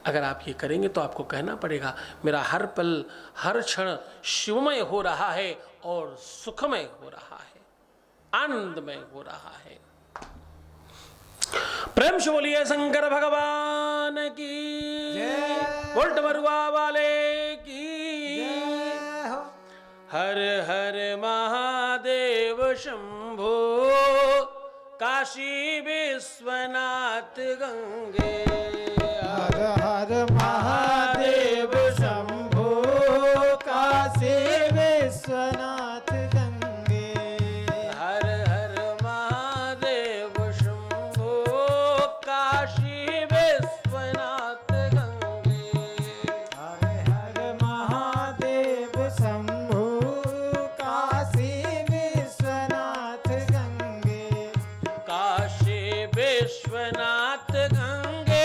अगर आप ये करेंगे तो आपको कहना पड़ेगा मेरा हर पल, हर क्षण शिवमय हो रहा है और सुखमय हो रहा है, आनंदमय हो रहा है। प्रेम से बोलिए शंकर भगवान की जय, बोल्ट मरुआ वाले की जय हो। हर हर महादेव शंभो, काशी विश्वनाथ गंगे। हर हर महादेव शंभो, काशी विश्वनाथ गंगे। हर हर महादेव शंभो, काशी विश्वनाथ गंगे। हर हर महादेव शंभो, काशी विश्वनाथ गंगे। काशी विश्वनाथ गंगे,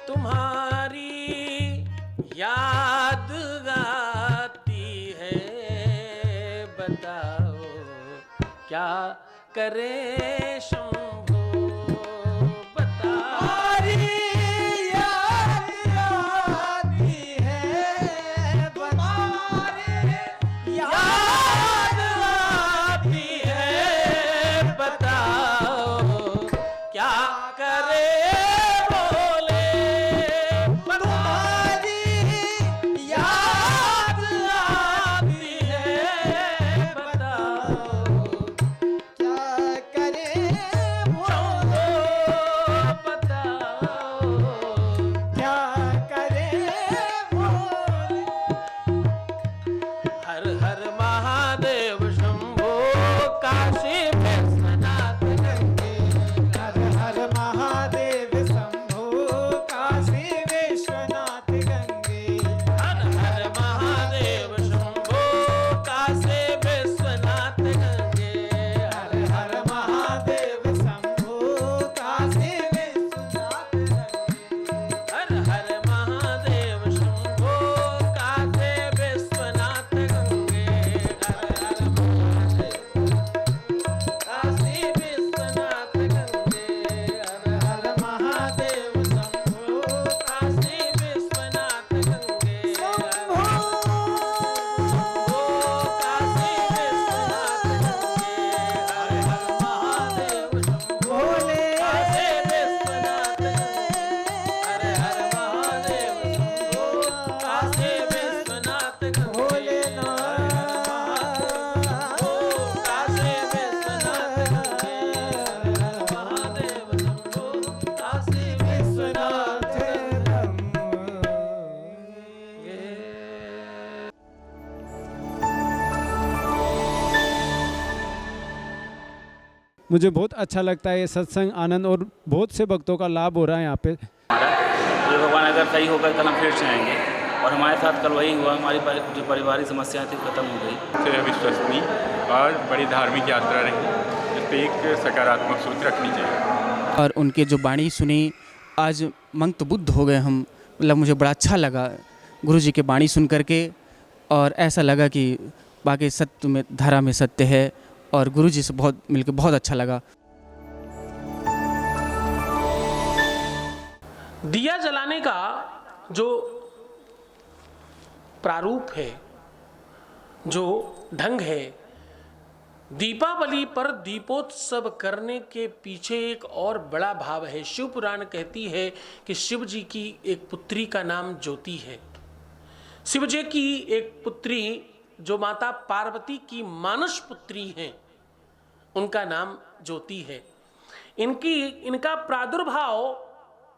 तुम्हारी याद आती है, बताओ क्या करे शंभो, बताओ। याद आती है, बताओ क्या करे बोले, तुम्हारी याद आती है, बताओ क्या करे शंभो, बताओ क्या करे बोले। हर हर महादेव शंभो, काशी विश्वनाथ गंगे। हर हर महादेव शंभो, काशी विश्वनाथ गंगे। हर हर महादेव शंभो, काशी विश्वनाथ गंगे। हर हर महादेव शंभो, काशी विश्वनाथ गंगे। हर हर महादेव शंभो, काशी विश्वनाथ गंगे। हर हर महादेव काशी विश्वनाथ गंगे। हर हर महादेव शंभो, काशी विश्वनाथ गंगे। शंभो। काशी विश्वनाथ गंगे। हर हर महादेव शंभो, भोले काशी विश्वनाथ गंगे। हर हर महादेव शंभो, काशी विश्वनाथ गंगे। काशी विश्वनाथ गंगे। हर हर महादेव शंभो, काशी विश्वनाथ गंगे। मुझे बहुत अच्छा लगता है ये सत्संग आनंद, और बहुत से भक्तों का लाभ हो रहा है यहाँ पे। तो भगवान अगर सही होकर कल हम फिर से आएंगे, और हमारे साथ कल वही हुआ, हमारी जो पारिवारिक समस्याएं थी खत्म हो गई। से विश्वसनीय और बड़ी धार्मिक यात्रा रही, इस पर एक सकारात्मक सोच रखनी चाहिए। और उनके जो वाणी सुनी, आज मंत्रमुग्ध हो गए हम। मतलब मुझे बड़ा अच्छा लगा गुरु जी के वाणी सुन करके, और ऐसा लगा कि बाकी सत्य में, धारा में सत्य है, और गुरु जी से बहुत मिलकर बहुत अच्छा लगा। दिया जलाने का जो प्रारूप है, जो ढंग है, दीपावली पर दीपोत्सव करने के पीछे एक और बड़ा भाव है। शिव पुराण कहती है कि शिव जी की एक पुत्री का नाम ज्योति है। शिव जी की एक पुत्री जो माता पार्वती की मानस पुत्री हैं, उनका नाम ज्योति है। इनका प्रादुर्भाव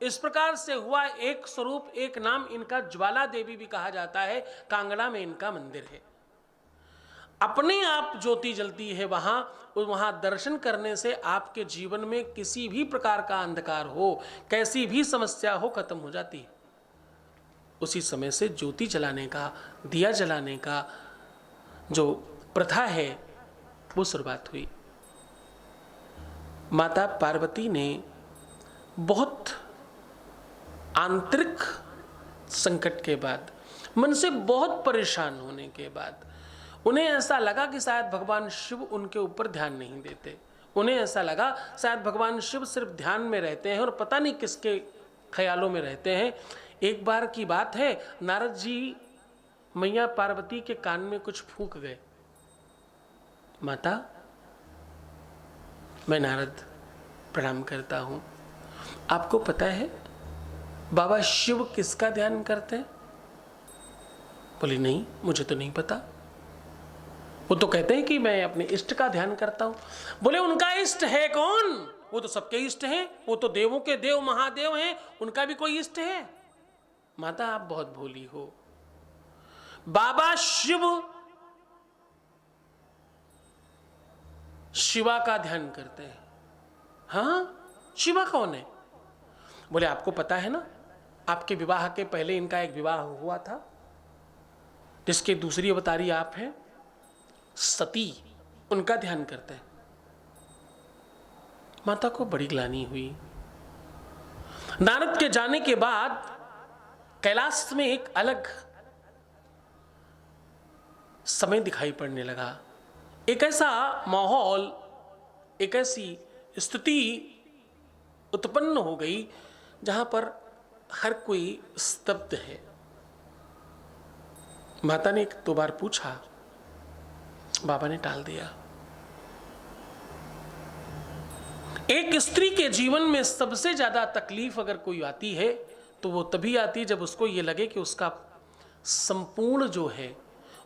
इस प्रकार से हुआ, एक स्वरूप, एक नाम इनका ज्वाला देवी भी कहा जाता है। कांगड़ा में इनका मंदिर है। अपने आप ज्योति जलती है वहां दर्शन करने से आपके जीवन में किसी भी प्रकार का अंधकार हो, कैसी भी समस्या हो, खत्म हो जाती है। उसी समय से ज्योति जलाने का, दिया जलाने का जो प्रथा है, वो शुरुआत हुई। माता पार्वती ने बहुत आंतरिक संकट के बाद, मन से बहुत परेशान होने के बाद, उन्हें ऐसा लगा कि शायद भगवान शिव उनके ऊपर ध्यान नहीं देते। उन्हें ऐसा लगा शायद भगवान शिव सिर्फ ध्यान में रहते हैं और पता नहीं किसके ख्यालों में रहते हैं। एक बार की बात है, नारद जी मैया पार्वती के कान में कुछ फूंक गए। माता, मैं नारद प्रणाम करता हूं। आपको पता है बाबा शिव किसका ध्यान करते हैं? बोली नहीं, मुझे तो नहीं पता। वो तो कहते हैं कि मैं अपने इष्ट का ध्यान करता हूं। बोले उनका इष्ट है कौन? वो तो सबके इष्ट हैं, वो तो देवों के देव महादेव हैं, उनका भी कोई इष्ट है? माता आप बहुत भोली हो। बाबा शिव शिवा का ध्यान करते हैं। हाँ, शिवा कौन है? बोले आपको पता है ना, आपके विवाह के पहले इनका एक विवाह हुआ था, जिसके दूसरी अवतारी आप हैं, सती, उनका ध्यान करते हैं। माता को बड़ी ग्लानि हुई। नारद के जाने के बाद कैलाश में एक अलग समय दिखाई पड़ने लगा। एक ऐसा माहौल, एक ऐसी स्थिति उत्पन्न हो गई जहां पर हर कोई स्तब्ध है। माता ने एक दो बार पूछा, बाबा ने टाल दिया। एक स्त्री के जीवन में सबसे ज्यादा तकलीफ अगर कोई आती है तो वो तभी आती है जब उसको ये लगे कि उसका संपूर्ण जो है,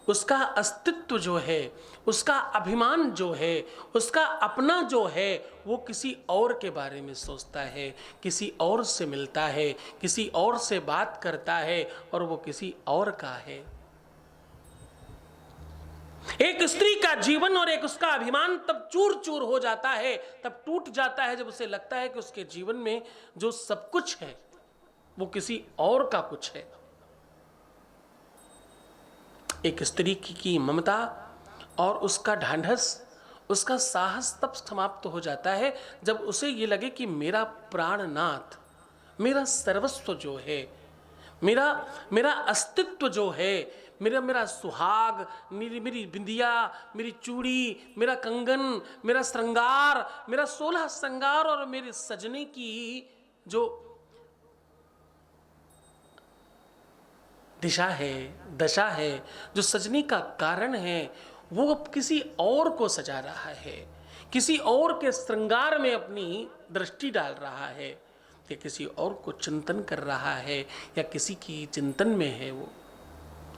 उसका अस्तित्व जो है, उसका अभिमान जो है, उसका अपना जो है, वो किसी और के बारे में सोचता है, किसी और से मिलता है, किसी और से बात करता है और वो किसी और का है। एक स्त्री का जीवन और एक उसका अभिमान तब चूर चूर हो जाता है, तब टूट जाता है जब उसे लगता है कि उसके जीवन में जो सब कुछ है वो किसी और का कुछ है। एक स्त्री की ममता और उसका ढांढस, उसका साहस तब समाप्त हो जाता है जब उसे ये लगे कि मेरा प्राणनाथ, मेरा सर्वस्व जो है, मेरा अस्तित्व जो है, मेरा सुहाग, मेरी बिंदिया, मेरी चूड़ी, मेरा कंगन, मेरा श्रृंगार, मेरा 16 श्रृंगार और मेरे सजने की जो दिशा है, दशा है, जो सजने का कारण है, वो अब किसी और को सजा रहा है, किसी और के श्रृंगार में अपनी दृष्टि डाल रहा है, या किसी और को चिंतन कर रहा है, या किसी की चिंतन में है, वो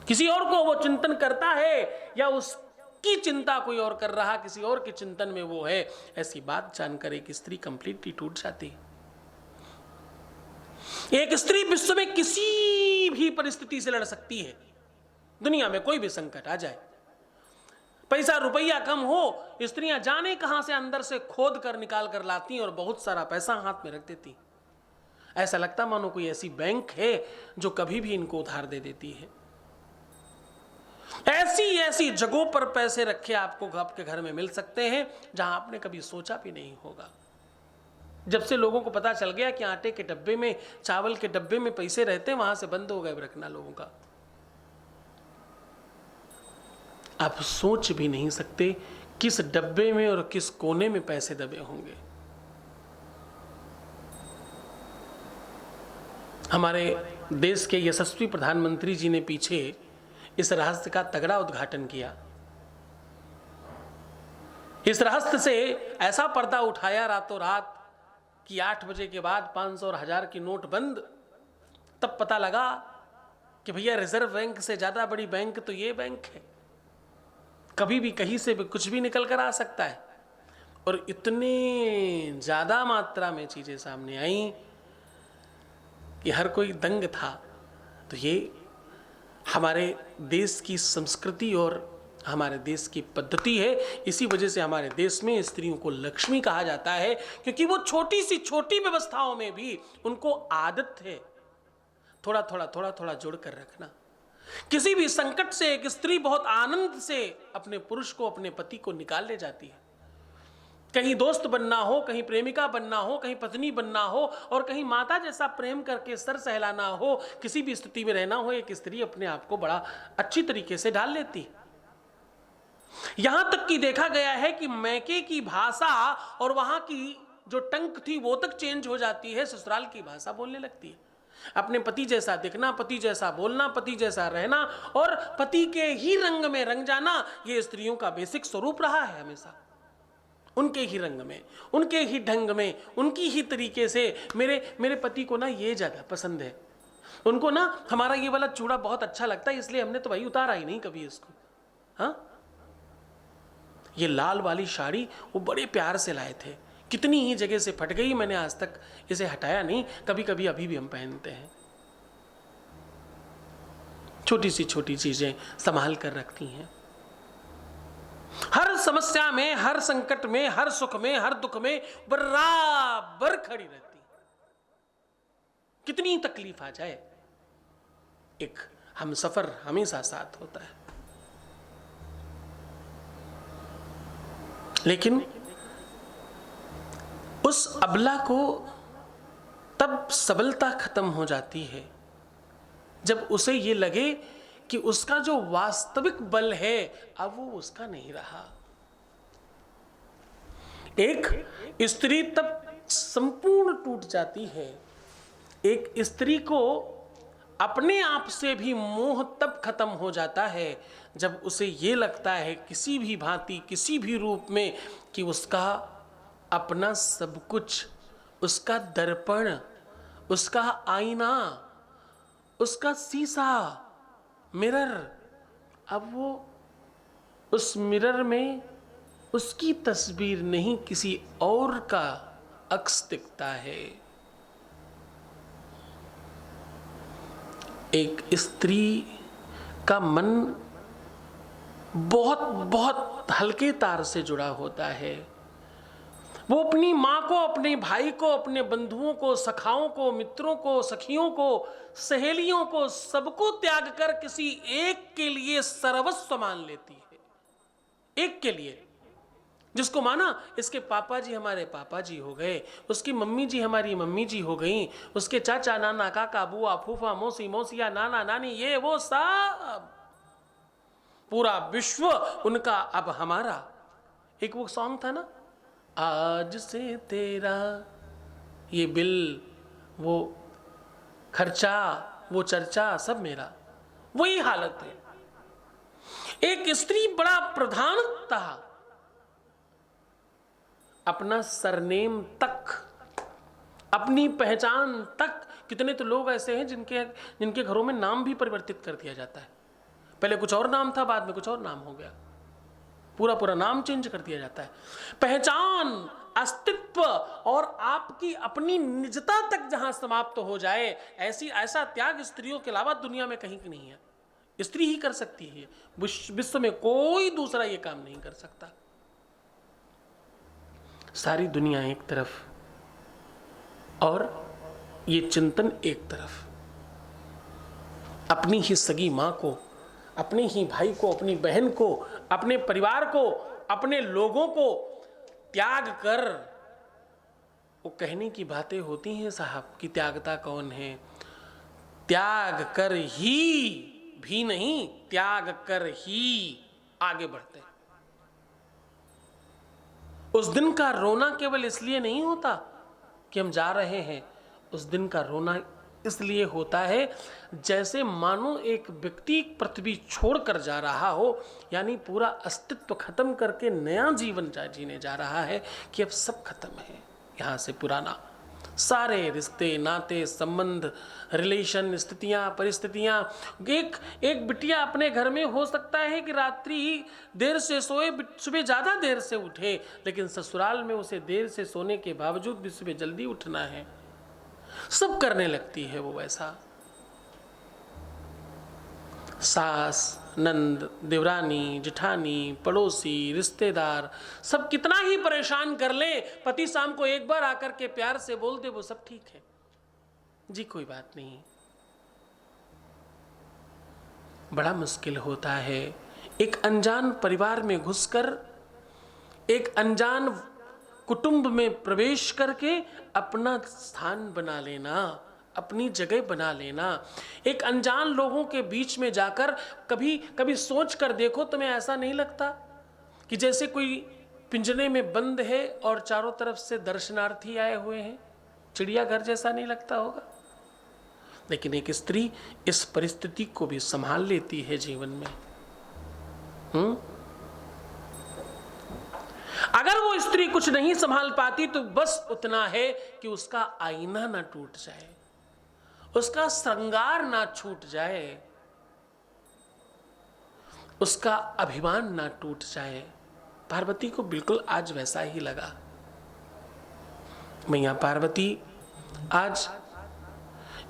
किसी और को वो चिंतन करता है, या उसकी चिंता कोई और कर रहा, किसी और के चिंतन में वो है। ऐसी बात जानकर एक स्त्री कंप्लीटली टूट जाती है। एक स्त्री विश्व में किसी भी परिस्थिति से लड़ सकती है। दुनिया में कोई भी संकट आ जाए, पैसा रुपया कम हो, स्त्रियां जाने कहां से अंदर से खोद कर निकाल कर लाती और बहुत सारा पैसा हाथ में रख देती। ऐसा लगता मानो कोई ऐसी बैंक है जो कभी भी इनको उधार दे देती है। ऐसी ऐसी जगहों पर पैसे रखे आपको आपके घर में मिल सकते हैं जहां आपने कभी सोचा भी नहीं होगा। जब से लोगों को पता चल गया कि आटे के डब्बे में, चावल के डब्बे में पैसे रहते हैं, वहां से बंद हो गए रखना लोगों का। आप सोच भी नहीं सकते किस डब्बे में और किस कोने में पैसे दबे होंगे। हमारे देश के यशस्वी प्रधानमंत्री जी ने पीछे इस रहस्य का तगड़ा उद्घाटन किया। इस रहस्य से ऐसा पर्दा उठाया रातों रात कि 8 बजे के बाद 500 और 1000 की नोट बंद। तब पता लगा कि भैया रिजर्व बैंक से ज्यादा बड़ी बैंक तो ये बैंक है, कभी भी कहीं से भी कुछ भी निकल कर आ सकता है। और इतने ज्यादा मात्रा में चीजें सामने आई कि हर कोई दंग था। तो ये हमारे देश की संस्कृति और हमारे देश की पद्धति है। इसी वजह से हमारे देश में स्त्रियों को लक्ष्मी कहा जाता है, क्योंकि वो छोटी सी छोटी व्यवस्थाओं में भी उनको आदत है थोड़ा थोड़ा जोड़ कर रखना। किसी भी संकट से एक स्त्री बहुत आनंद से अपने पुरुष को, अपने पति को निकाल ले जाती है। कहीं दोस्त बनना हो, कहीं प्रेमिका बनना हो, कहीं पत्नी बनना हो, और कहीं माता जैसा प्रेम करके सर सहलाना हो, किसी भी स्थिति में रहना हो, एक स्त्री अपने आप को बड़ा अच्छी तरीके से ढाल लेती है। यहां तक कि देखा गया है कि मैके की भाषा और वहां की जो टंक थी वो तक चेंज हो जाती है, ससुराल की भाषा बोलने लगती है। अपने पति जैसा दिखना, पति जैसा बोलना, पति जैसा रहना और पति के ही रंग में रंग जाना, ये स्त्रियों का बेसिक स्वरूप रहा है हमेशा। उनके ही रंग में, उनके ही ढंग में, उनकी ही तरीके से। मेरे पति को ना ये ज्यादा पसंद है, उनको ना हमारा ये वाला चूड़ा बहुत अच्छा लगता है, इसलिए हमने तो भाई उतारा ही नहीं कभी इसको। हाँ, ये लाल वाली साड़ी वो बड़े प्यार से लाए थे, कितनी ही जगह से फट गई, मैंने आज तक इसे हटाया नहीं। कभी कभी अभी भी हम पहनते हैं। छोटी सी छोटी चीजें संभाल कर रखती हैं। हर समस्या में, हर संकट में, हर सुख में, हर दुख में बराबर खड़ी रहती। कितनी तकलीफ आ जाए, एक हमसफर हमेशा साथ होता है। लेकिन उस अबला को तब सबलता खत्म हो जाती है जब उसे ये लगे कि उसका जो वास्तविक बल है अब वो उसका नहीं रहा। एक स्त्री तब संपूर्ण टूट जाती है। एक स्त्री को अपने आप से भी मोह तब खत्म हो जाता है जब उसे ये लगता है किसी भी भांति किसी भी रूप में कि उसका अपना सब कुछ, उसका दर्पण, उसका आईना, उसका शीशा, मिरर, अब वो उस मिरर में उसकी तस्वीर नहीं किसी और का अक्स दिखता है। एक स्त्री का मन बहुत बहुत हल्के तार से जुड़ा होता है। वो अपनी माँ को, अपने भाई को, अपने बंधुओं को, सखाओं को, मित्रों को, सखियों को, सहेलियों को, सबको त्याग कर किसी एक के लिए सर्वस्व मान लेती है। एक के लिए, जिसको माना इसके पापा जी हमारे पापा जी हो गए, उसकी मम्मी जी हमारी मम्मी जी हो गई, उसके चाचा, नाना, काका, बुआ, फूफा, मौसी, मौसिया, नाना, नानी, ये वो सब, पूरा विश्व उनका अब हमारा। एक वो सॉन्ग था ना, आज से तेरा ये बिल, वो खर्चा, वो चर्चा, सब मेरा। वही हालत है। एक स्त्री बड़ा प्रधान था, अपना सरनेम तक, अपनी पहचान तक। कितने तो लोग ऐसे हैं जिनके घरों में नाम भी परिवर्तित कर दिया जाता है। पहले कुछ और नाम था, बाद में कुछ और नाम हो गया, पूरा नाम चेंज कर दिया जाता है। पहचान, अस्तित्व और आपकी अपनी निजता तक जहां समाप्त हो जाए, ऐसा त्याग स्त्रियों के अलावा दुनिया में कहीं नहीं है। स्त्री ही कर सकती है, विश्व में कोई दूसरा ये काम नहीं कर सकता। सारी दुनिया एक तरफ और ये चिंतन एक तरफ। अपनी ही सगी मां को, अपने ही भाई को, अपनी बहन को, अपने परिवार को, अपने लोगों को त्याग कर, वो कहने की बातें होती हैं साहब कि त्यागता कौन है। त्याग कर ही भी नहीं, त्याग कर ही आगे बढ़ते। उस दिन का रोना केवल इसलिए नहीं होता कि हम जा रहे हैं, उस दिन का रोना इसलिए होता है जैसे मानो एक व्यक्ति पृथ्वी छोड़कर जा रहा हो, यानी पूरा अस्तित्व खत्म करके नया जीवन जीने जा रहा है कि अब सब खत्म है। यहाँ से पुराना सारे रिश्ते, नाते, संबंध, रिलेशन, स्थितियाँ, परिस्थितियाँ। एक बिटिया अपने घर में हो सकता है कि रात्रि देर से सोए, सुबह ज़्यादा देर से उठे, लेकिन ससुराल में उसे देर से सोने के बावजूद भी सुबह जल्दी उठना है। सब करने लगती है वो वैसा। सास, नंद, देवरानी, जेठानी, पड़ोसी, रिश्तेदार सब कितना ही परेशान कर ले, पति शाम को एक बार आकर के प्यार से बोल दे वो सब ठीक है जी, कोई बात नहीं। बड़ा मुश्किल होता है एक अनजान परिवार में घुसकर, एक अनजान कुटुंब में प्रवेश करके अपना स्थान बना लेना, अपनी जगह बना लेना। एक अनजान लोगों के बीच में जाकर कभी कभी सोच कर देखो, तुम्हें ऐसा नहीं लगता कि जैसे कोई पिंजरे में बंद है और चारों तरफ से दर्शनार्थी आए हुए हैं? चिड़ियाघर जैसा नहीं लगता होगा? लेकिन एक स्त्री इस परिस्थिति को भी संभाल लेती है जीवन में। अगर वो स्त्री कुछ नहीं संभाल पाती तो बस उतना है कि उसका आईना ना टूट जाए, उसका श्रृंगार ना छूट जाए, उसका अभिमान ना टूट जाए। पार्वती को बिल्कुल आज वैसा ही लगा। मैया पार्वती आज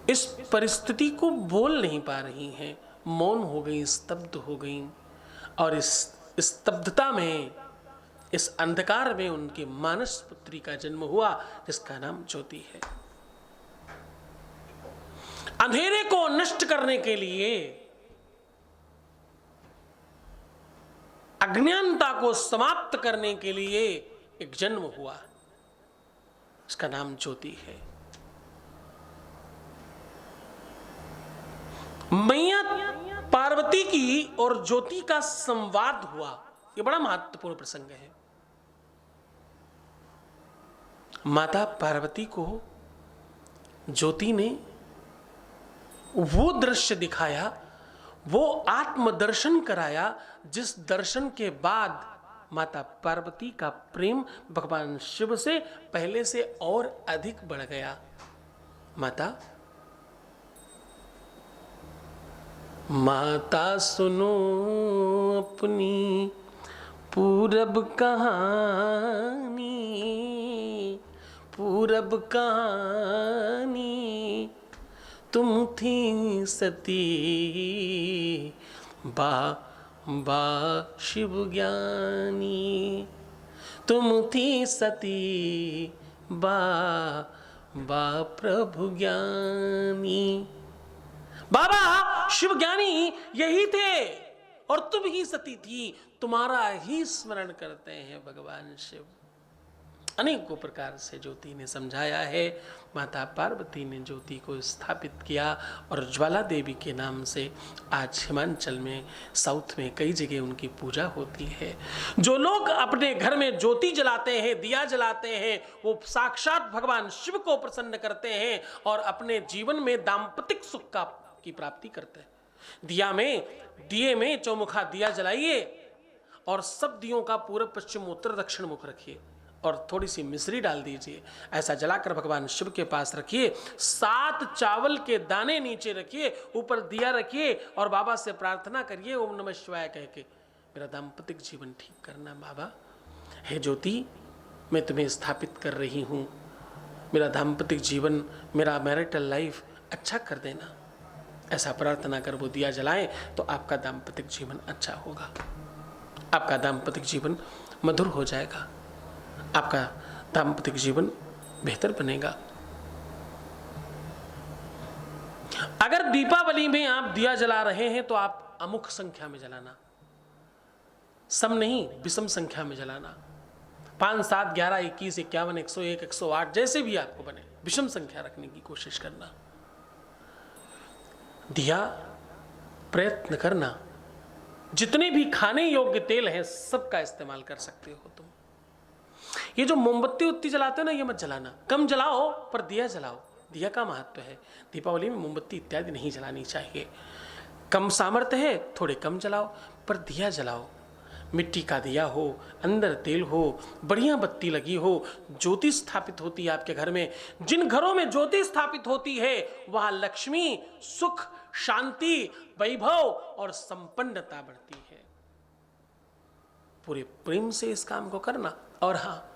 इस परिस्थिति को बोल नहीं पा रही हैं, मौन हो गई, स्तब्ध हो गई। और इस स्तब्धता में, इस अंधकार में उनके मानस पुत्री का जन्म हुआ, जिसका नाम ज्योति है। अंधेरे को नष्ट करने के लिए, अज्ञानता को समाप्त करने के लिए एक जन्म हुआ, इसका नाम ज्योति है। पार्वती की और ज्योति का संवाद हुआ। यह बड़ा महत्वपूर्ण प्रसंग है। माता पार्वती को ज्योति ने वो दृश्य दिखाया, वो आत्मदर्शन कराया, जिस दर्शन के बाद माता पार्वती का प्रेम भगवान शिव से पहले से और अधिक बढ़ गया। माता सुनो अपनी पूरब कहानी, पूरब कहानी, तुम थी सती बा शिव ज्ञानी, तुम थी सती बा प्रभु ज्ञानी। बाबा शिव ज्ञानी यही थे और तुम ही सती थी, तुम्हारा ही स्मरण करते हैं भगवान शिव। अनेकों प्रकार से ज्योति ने समझाया है। माता पार्वती ने ज्योति को स्थापित किया और ज्वाला देवी के नाम से आज हिमाचल में, साउथ में कई जगह उनकी पूजा होती है। जो लोग अपने घर में ज्योति जलाते हैं, दिया जलाते हैं, वो साक्षात भगवान शिव को प्रसन्न करते हैं और अपने जीवन में दाम्पतिक सुख की प्राप्ति करते हैं। दिए में चौमुखा दिया जलाइए और सब दियों का पूर्व पश्चिम उत्तर दक्षिण मुख रखिए और थोड़ी सी मिश्री डाल दीजिए। ऐसा जलाकर भगवान शिव के पास रखिए। 7 चावल के दाने नीचे रखिए, ऊपर दिया रखिए और बाबा से प्रार्थना करिए ओम नमः शिवाय कह के, मेरा दाम्पतिक जीवन ठीक करना बाबा। हे ज्योति, मैं तुम्हें स्थापित कर रही हूँ, मेरा दाम्पतिक जीवन, मेरा मैरिटल लाइफ अच्छा कर देना। ऐसा प्रार्थना कर वो दिया जलाएं तो आपका दाम्पतिक जीवन अच्छा होगा, आपका दाम्पतिक जीवन मधुर हो जाएगा, आपका दाम्पतिक जीवन बेहतर बनेगा। अगर दीपावली में आप दिया जला रहे हैं तो आप अमुक संख्या में जलाना, सम नहीं विषम संख्या में जलाना। 5, 7, 11, 21, 51, 101, 108 जैसे भी आपको बने, विषम संख्या रखने की कोशिश करना। दिया प्रयत्न करना, जितने भी खाने योग्य तेल है सबका इस्तेमाल कर सकते हो तुम। ये जो मोमबत्ती उत्ती जलाते हो ना, ये मत जलाना, कम जलाओ पर दिया जलाओ। दिया का महत्व है। दीपावली में मोमबत्ती इत्यादि नहीं जलानी चाहिए। कम सामर्थ्य है, थोड़े कम जलाओ पर दिया जलाओ। मिट्टी का दिया हो, अंदर तेल हो, बढ़िया बत्ती लगी हो, ज्योति स्थापित होती है आपके घर में। जिन घरों में ज्योति स्थापित होती है वहां लक्ष्मी, सुख, शांति, वैभव और संपन्नता बढ़ती है। पूरे प्रेम से इस काम को करना। और हाँ,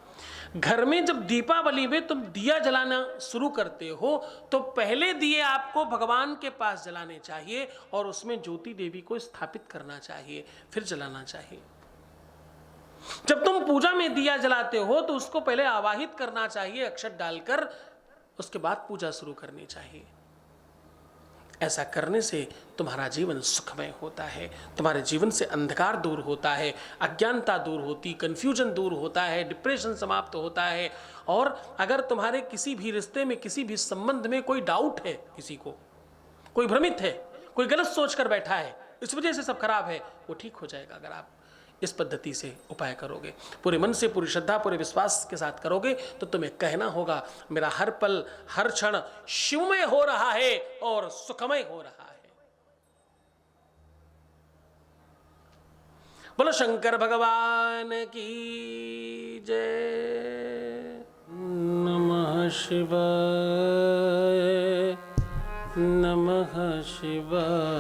घर में जब दीपावली में तुम दिया जलाना शुरू करते हो तो पहले दिए आपको भगवान के पास जलाने चाहिए और उसमें ज्योति देवी को स्थापित करना चाहिए, फिर जलाना चाहिए। जब तुम पूजा में दिया जलाते हो तो उसको पहले आवाहित करना चाहिए अक्षत डालकर, उसके बाद पूजा शुरू करनी चाहिए। ऐसा करने से तुम्हारा जीवन सुखमय होता है, तुम्हारे जीवन से अंधकार दूर होता है, अज्ञानता दूर होती, कंफ्यूजन दूर होता है, डिप्रेशन समाप्त होता है। और अगर तुम्हारे किसी भी रिश्ते में, किसी भी संबंध में कोई डाउट है, किसी को कोई भ्रमित है, कोई गलत सोच कर बैठा है, इस वजह से सब खराब है, वो ठीक हो जाएगा अगर आप इस पद्धति से उपाय करोगे। पूरे मन से, पूरी श्रद्धा, पूरे विश्वास के साथ करोगे तो तुम्हें कहना होगा मेरा हर पल, हर क्षण शिवमय हो रहा है और सुखमय हो रहा है। बोलो शंकर भगवान की जय। नमः शिवाय, नमः शिवाय।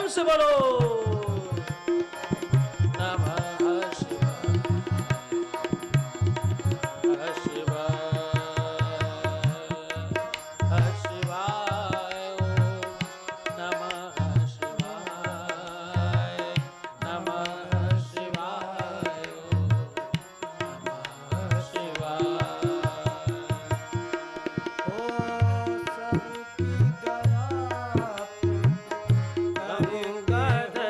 से बोलो नमः शिवाय शिवाय शिवाय नमः शिवाय नमः शिवाय नमः शिवाय ओ सबकी दया गंगाधर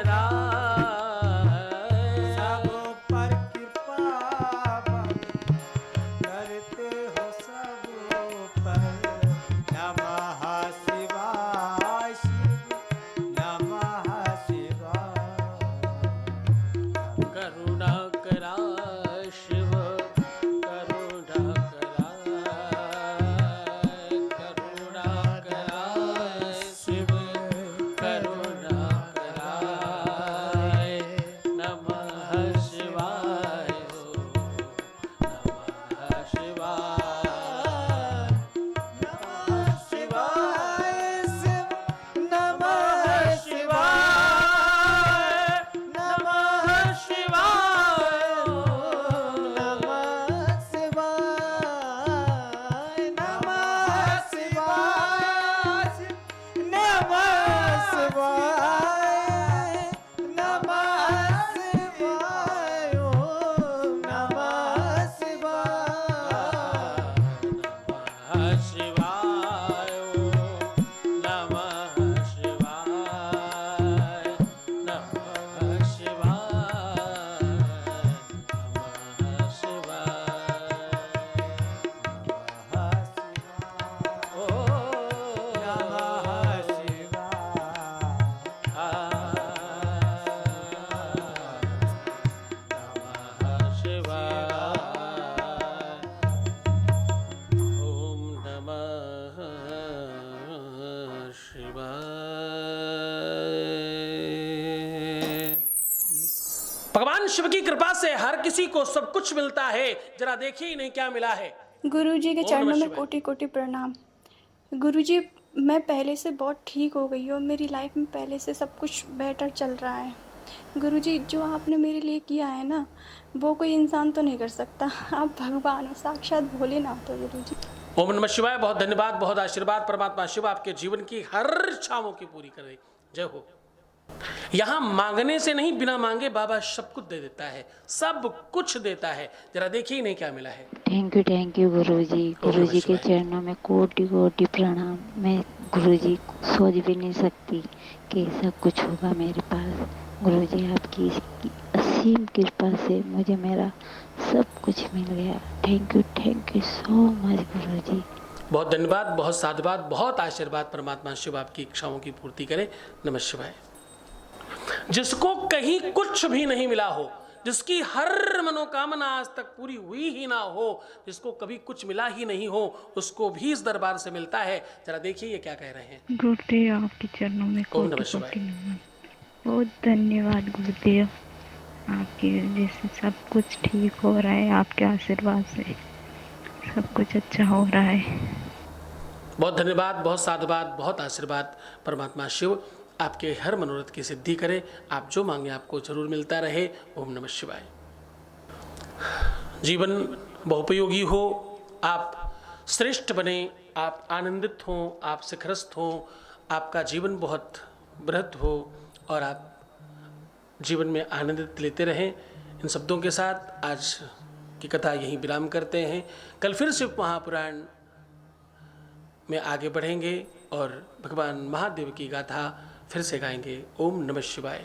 शिव की कृपा से हर किसी को सब कुछ मिलता है, जरा देखिए इन्हें क्या मिला है। गुरुजी के ओम चरणों नमः में शिवाय। कोटि कोटि प्रणाम। गुरुजी, मैं पहले से बहुत ठीक हो गई हूँ, मेरी लाइफ में पहले से सब कुछ बेटर चल रहा है। गुरुजी, जो आपने मेरे लिए किया है ना, वो कोई इंसान तो नहीं कर सकता। आप भगवान हो, साक्षात भोलेनाथ हो गुरुजी। ओम नमः शिवाय। बहुत धन्यवाद, बहुत आशीर्वाद। परमात्मा शिव आपके जीवन की हर इच्छाओं की पूरी करे। जय हो। यहां मांगने से नहीं, बिना मांगे बाबा सब कुछ दे देता है, सब कुछ देता है। जरा देखिए इन्हें क्या मिला है। थैंक यू गुरुजी। गुरुजी के चरणों में कोटि कोटि प्रणाम। मैं गुरुजी सोच भी नहीं सकती कि ऐसा कुछ होगा मेरे पास। गुरुजी, आपकी असीम कृपा से मुझे मेरा सब कुछ मिल गया। थैंक यू सो मच गुरुजी। बहुत धन्यवाद, बहुत साधुवाद, बहुत आशीर्वाद। परमात्मा शिव आपकी इच्छाओं की पूर्ति करे। नमः शिवाय। जिसको कहीं कुछ भी नहीं मिला हो, जिसकी हर मनोकामना आज तक पूरी हुई ही ना हो, जिसको कभी कुछ मिला ही नहीं हो, उसको भी इस दरबार से मिलता है। जरा देखिए ये क्या कह रहे हैं। गुरुदेव, आपके चरणों में ओम नमः कोटि शिवाय। कोटि नमन। बहुत धन्यवाद गुरुदेव, आपकी वजह से सब कुछ ठीक हो रहा है। आपके आशीर्वाद से सब कुछ अच्छा हो रहा है। बहुत धन्यवाद, बहुत साधुवाद, बहुत आशीर्वाद। परमात्मा शिव आपके हर मनोरथ की सिद्धि करे। आप जो मांगे आपको जरूर मिलता रहे। ओम नमः शिवाय। जीवन बहुपयोगी हो, आप श्रेष्ठ बने, आप आनंदित हों, आप शिखरस्थ हों, आपका जीवन बहुत बृहत हो और आप जीवन में आनंदित लेते रहें। इन शब्दों के साथ आज की कथा यहीं विराम करते हैं। कल फिर शिव महापुराण में आगे बढ़ेंगे और भगवान महादेव की गाथा फिर से गाएंगे। ओम नमः शिवाय।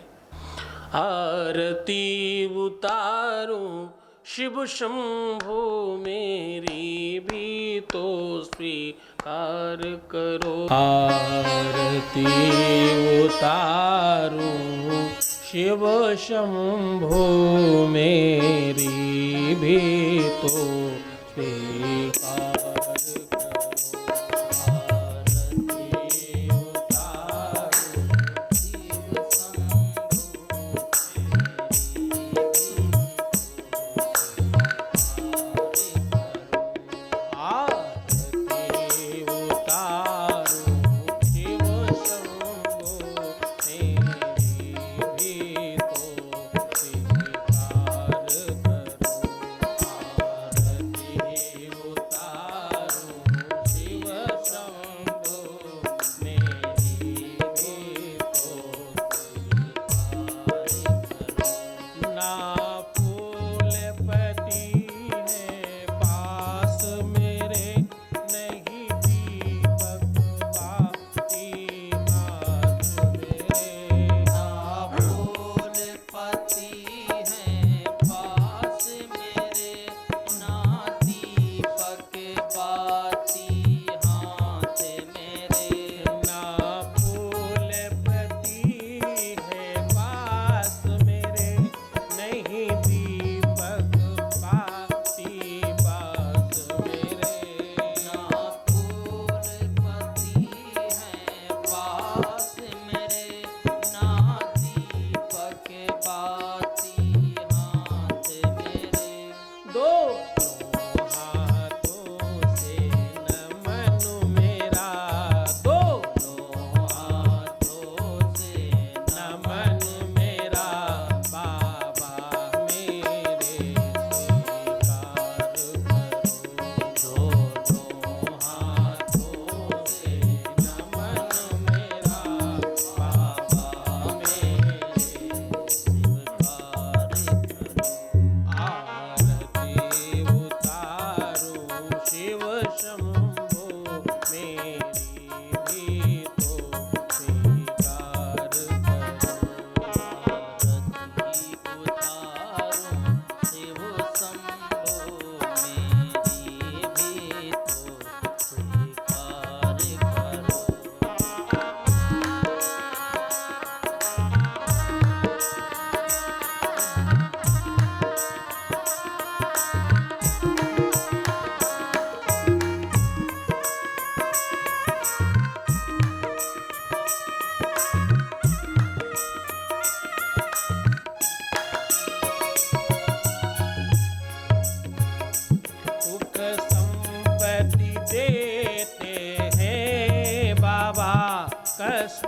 आरती उतारूं शिव शंभो, मेरी भी तो स्वीकार करो। आरती उतारूं शिव शंभो, मेरी भी तो स्वीकार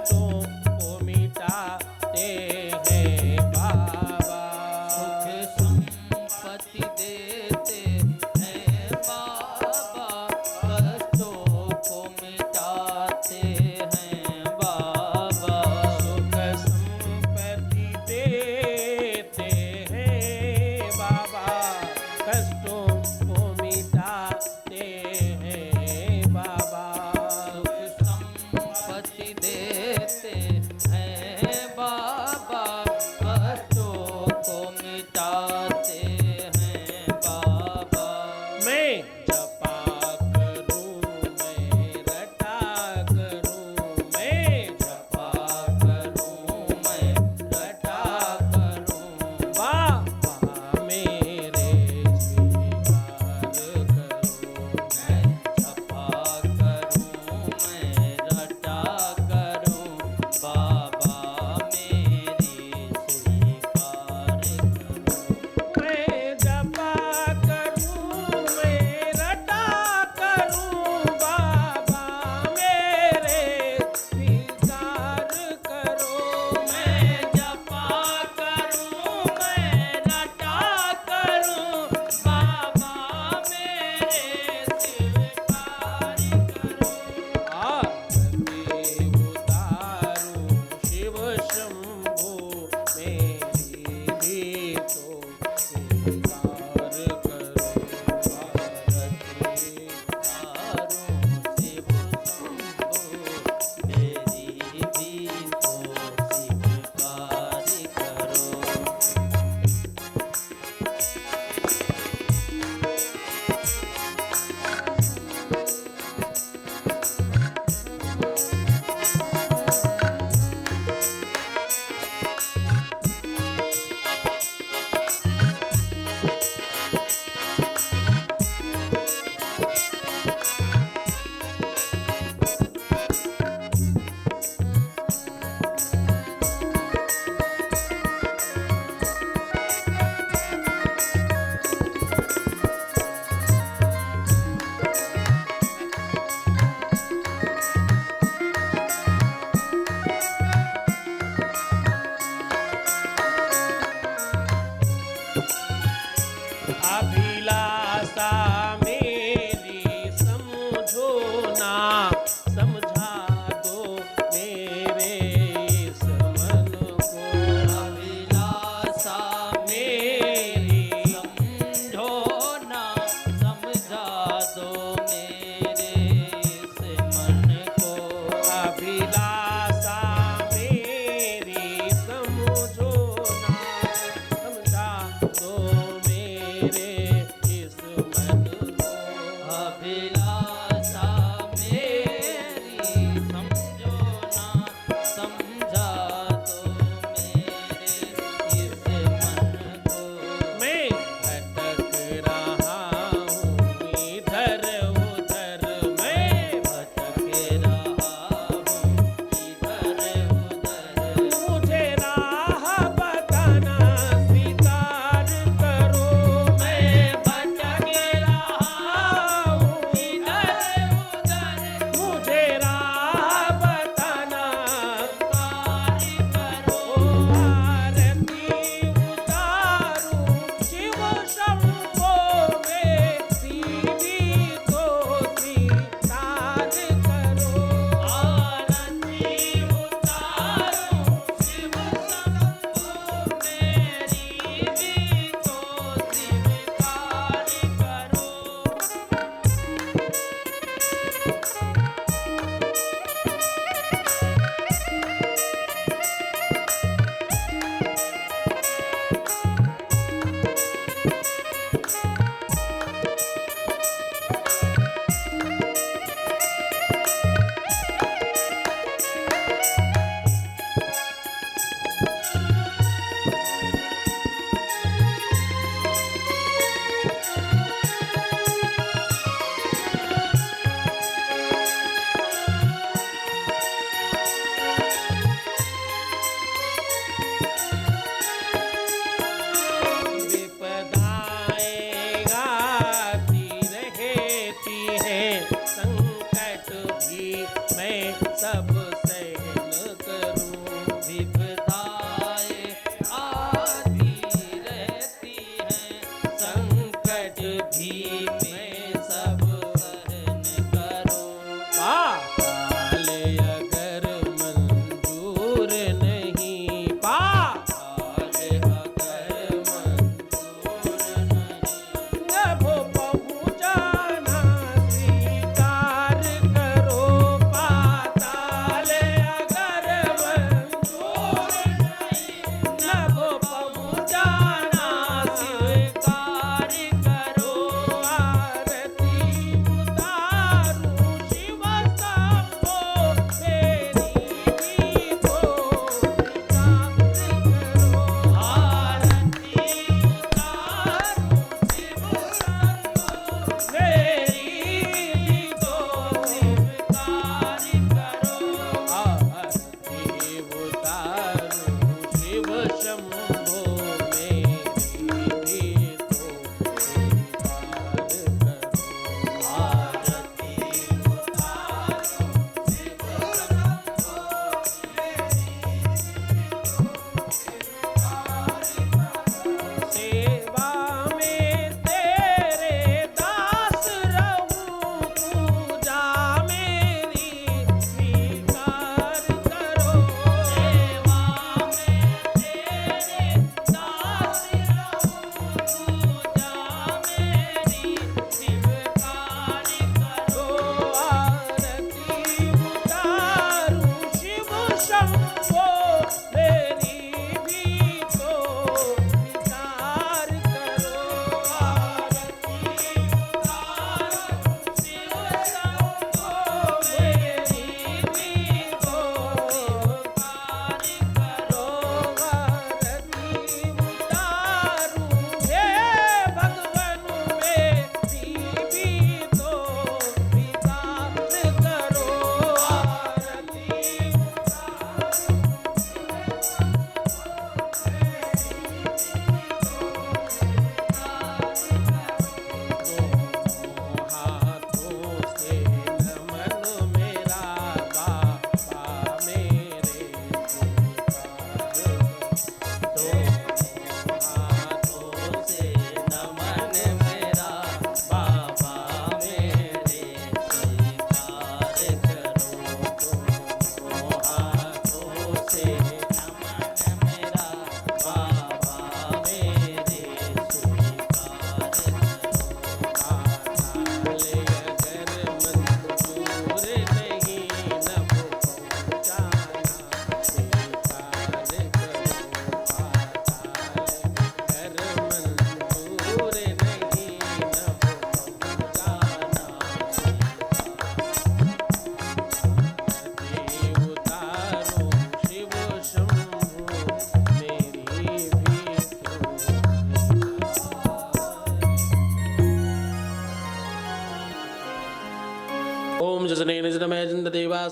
कष्टों को मिटाते हैं बाबा। सुख संपत्ति देते हैं बाबा, कष्टों को मिटाते हैं बाबा। सुख संपत्ति देते हैं बाबा, कष्टों को मिटाते हैं बाबा। सुख संपत्ति देते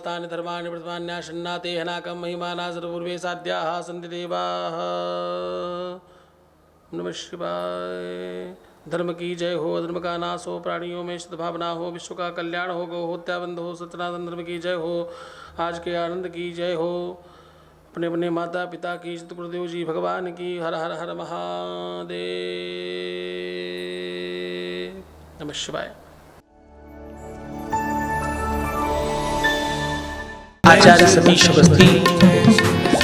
समस्तानि धर्माणि वर्तमान्याशन्ना ते हनाकं महिमाना सर्वपूर्वे साध्याः सन्ति देवाः। नमः शिवाय। धर्म की जय हो, धर्म का नाश हो, प्राणियों में सद्भावना हो, विश्व का कल्याण हो, गो हत्याबंद हो, सत्यनारायण धर्म की जय हो, आज के आनंद की जय हो, अपने अपने माता पिता की, गुरुदेव जी भगवान की। हर हर हर महादेव। नमः शिवाय। आचार्य सतीश अवस्थी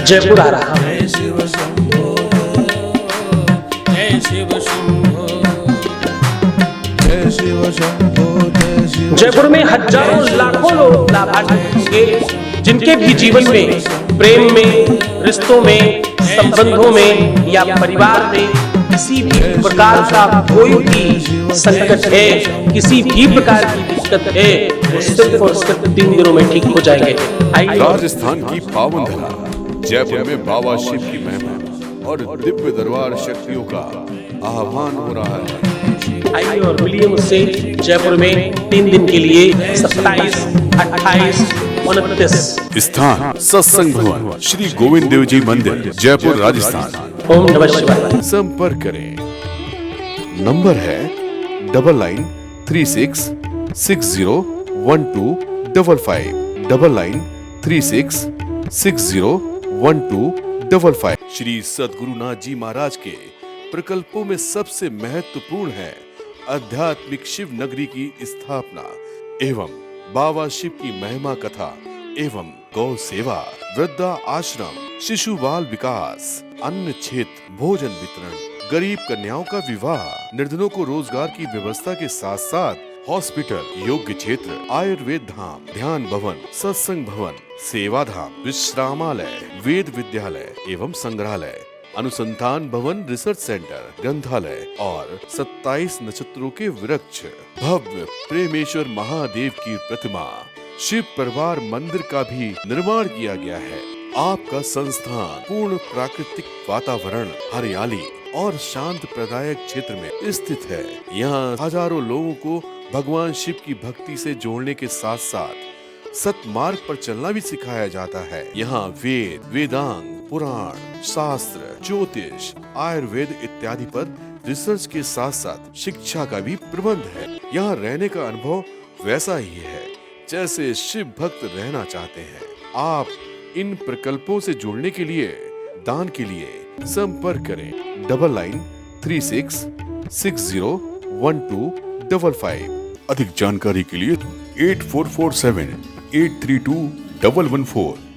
जयपुर आ रहा हूँ। जय शिव शंभो, जय शिव शंभो, जय शिव शंभो, जय शिव। जयपुर में हजारों लाखों लोग लाभान्वित होंगे जिनके भी जीवन में, प्रेम में, रिश्तों में, संबंधों में या परिवार में किसी भी प्रकार का कोई भी संकट है, किसी भी प्रकार की दिक्कत है, वो सिर्फ और सिर्फ 3 दिनों में ठीक हो जाएंगे। राजस्थान की पावन धरा जयपुर में बाबा शिव की महिमा और दिव्य दरबार शक्तियों का आह्वान हो रहा है। आइए और मिलिए मुझसे जयपुर में 3 दिन के लिए 27, 28, 29। स्थान सत्संग भवन श्री गोविंद देव जी मंदिर जयपुर राजस्थान। ओम नमः शिवाय। संपर्क करें, नंबर है 9936 601255 9936 601255। श्री सद्गुरुनाथ जी महाराज के प्रकल्पों में सबसे महत्वपूर्ण है आध्यात्मिक शिव नगरी की स्थापना एवं बाबा शिव की महिमा कथा एवं गौ सेवा, वृद्धा आश्रम, शिशु बाल विकास, अन्न क्षेत्र, भोजन वितरण, गरीब कन्याओं का विवाह, निर्धनों को रोजगार की व्यवस्था के साथ साथ हॉस्पिटल, योग्य क्षेत्र, आयुर्वेद धाम, ध्यान भवन, सत्संग भवन, सेवा धाम, विश्रामालय, वेद विद्यालय एवं संग्रहालय, अनुसंधान भवन, रिसर्च सेंटर, ग्रंथालय और 27 नक्षत्रों के वृक्ष, भव्य प्रेमेश्वर महादेव की प्रतिमा, शिव परिवार मंदिर का भी निर्माण किया गया है। आपका संस्थान पूर्ण प्राकृतिक वातावरण, हरियाली और शांत प्रदायक क्षेत्र में स्थित है। यहाँ हजारों लोगों को भगवान शिव की भक्ति से जोड़ने के साथ साथ सतमार्ग पर चलना भी सिखाया जाता है। यहाँ वेद, वेदांग, पुराण, शास्त्र, ज्योतिष, आयुर्वेद इत्यादि पर रिसर्च के साथ साथ शिक्षा का भी प्रबंध है। यहाँ रहने का अनुभव वैसा ही है जैसे शिव भक्त रहना चाहते हैं। आप इन प्रकल्पों से जुड़ने के लिए, दान के लिए संपर्क करें 9936 601255। अधिक जानकारी के लिए 8447 832 114।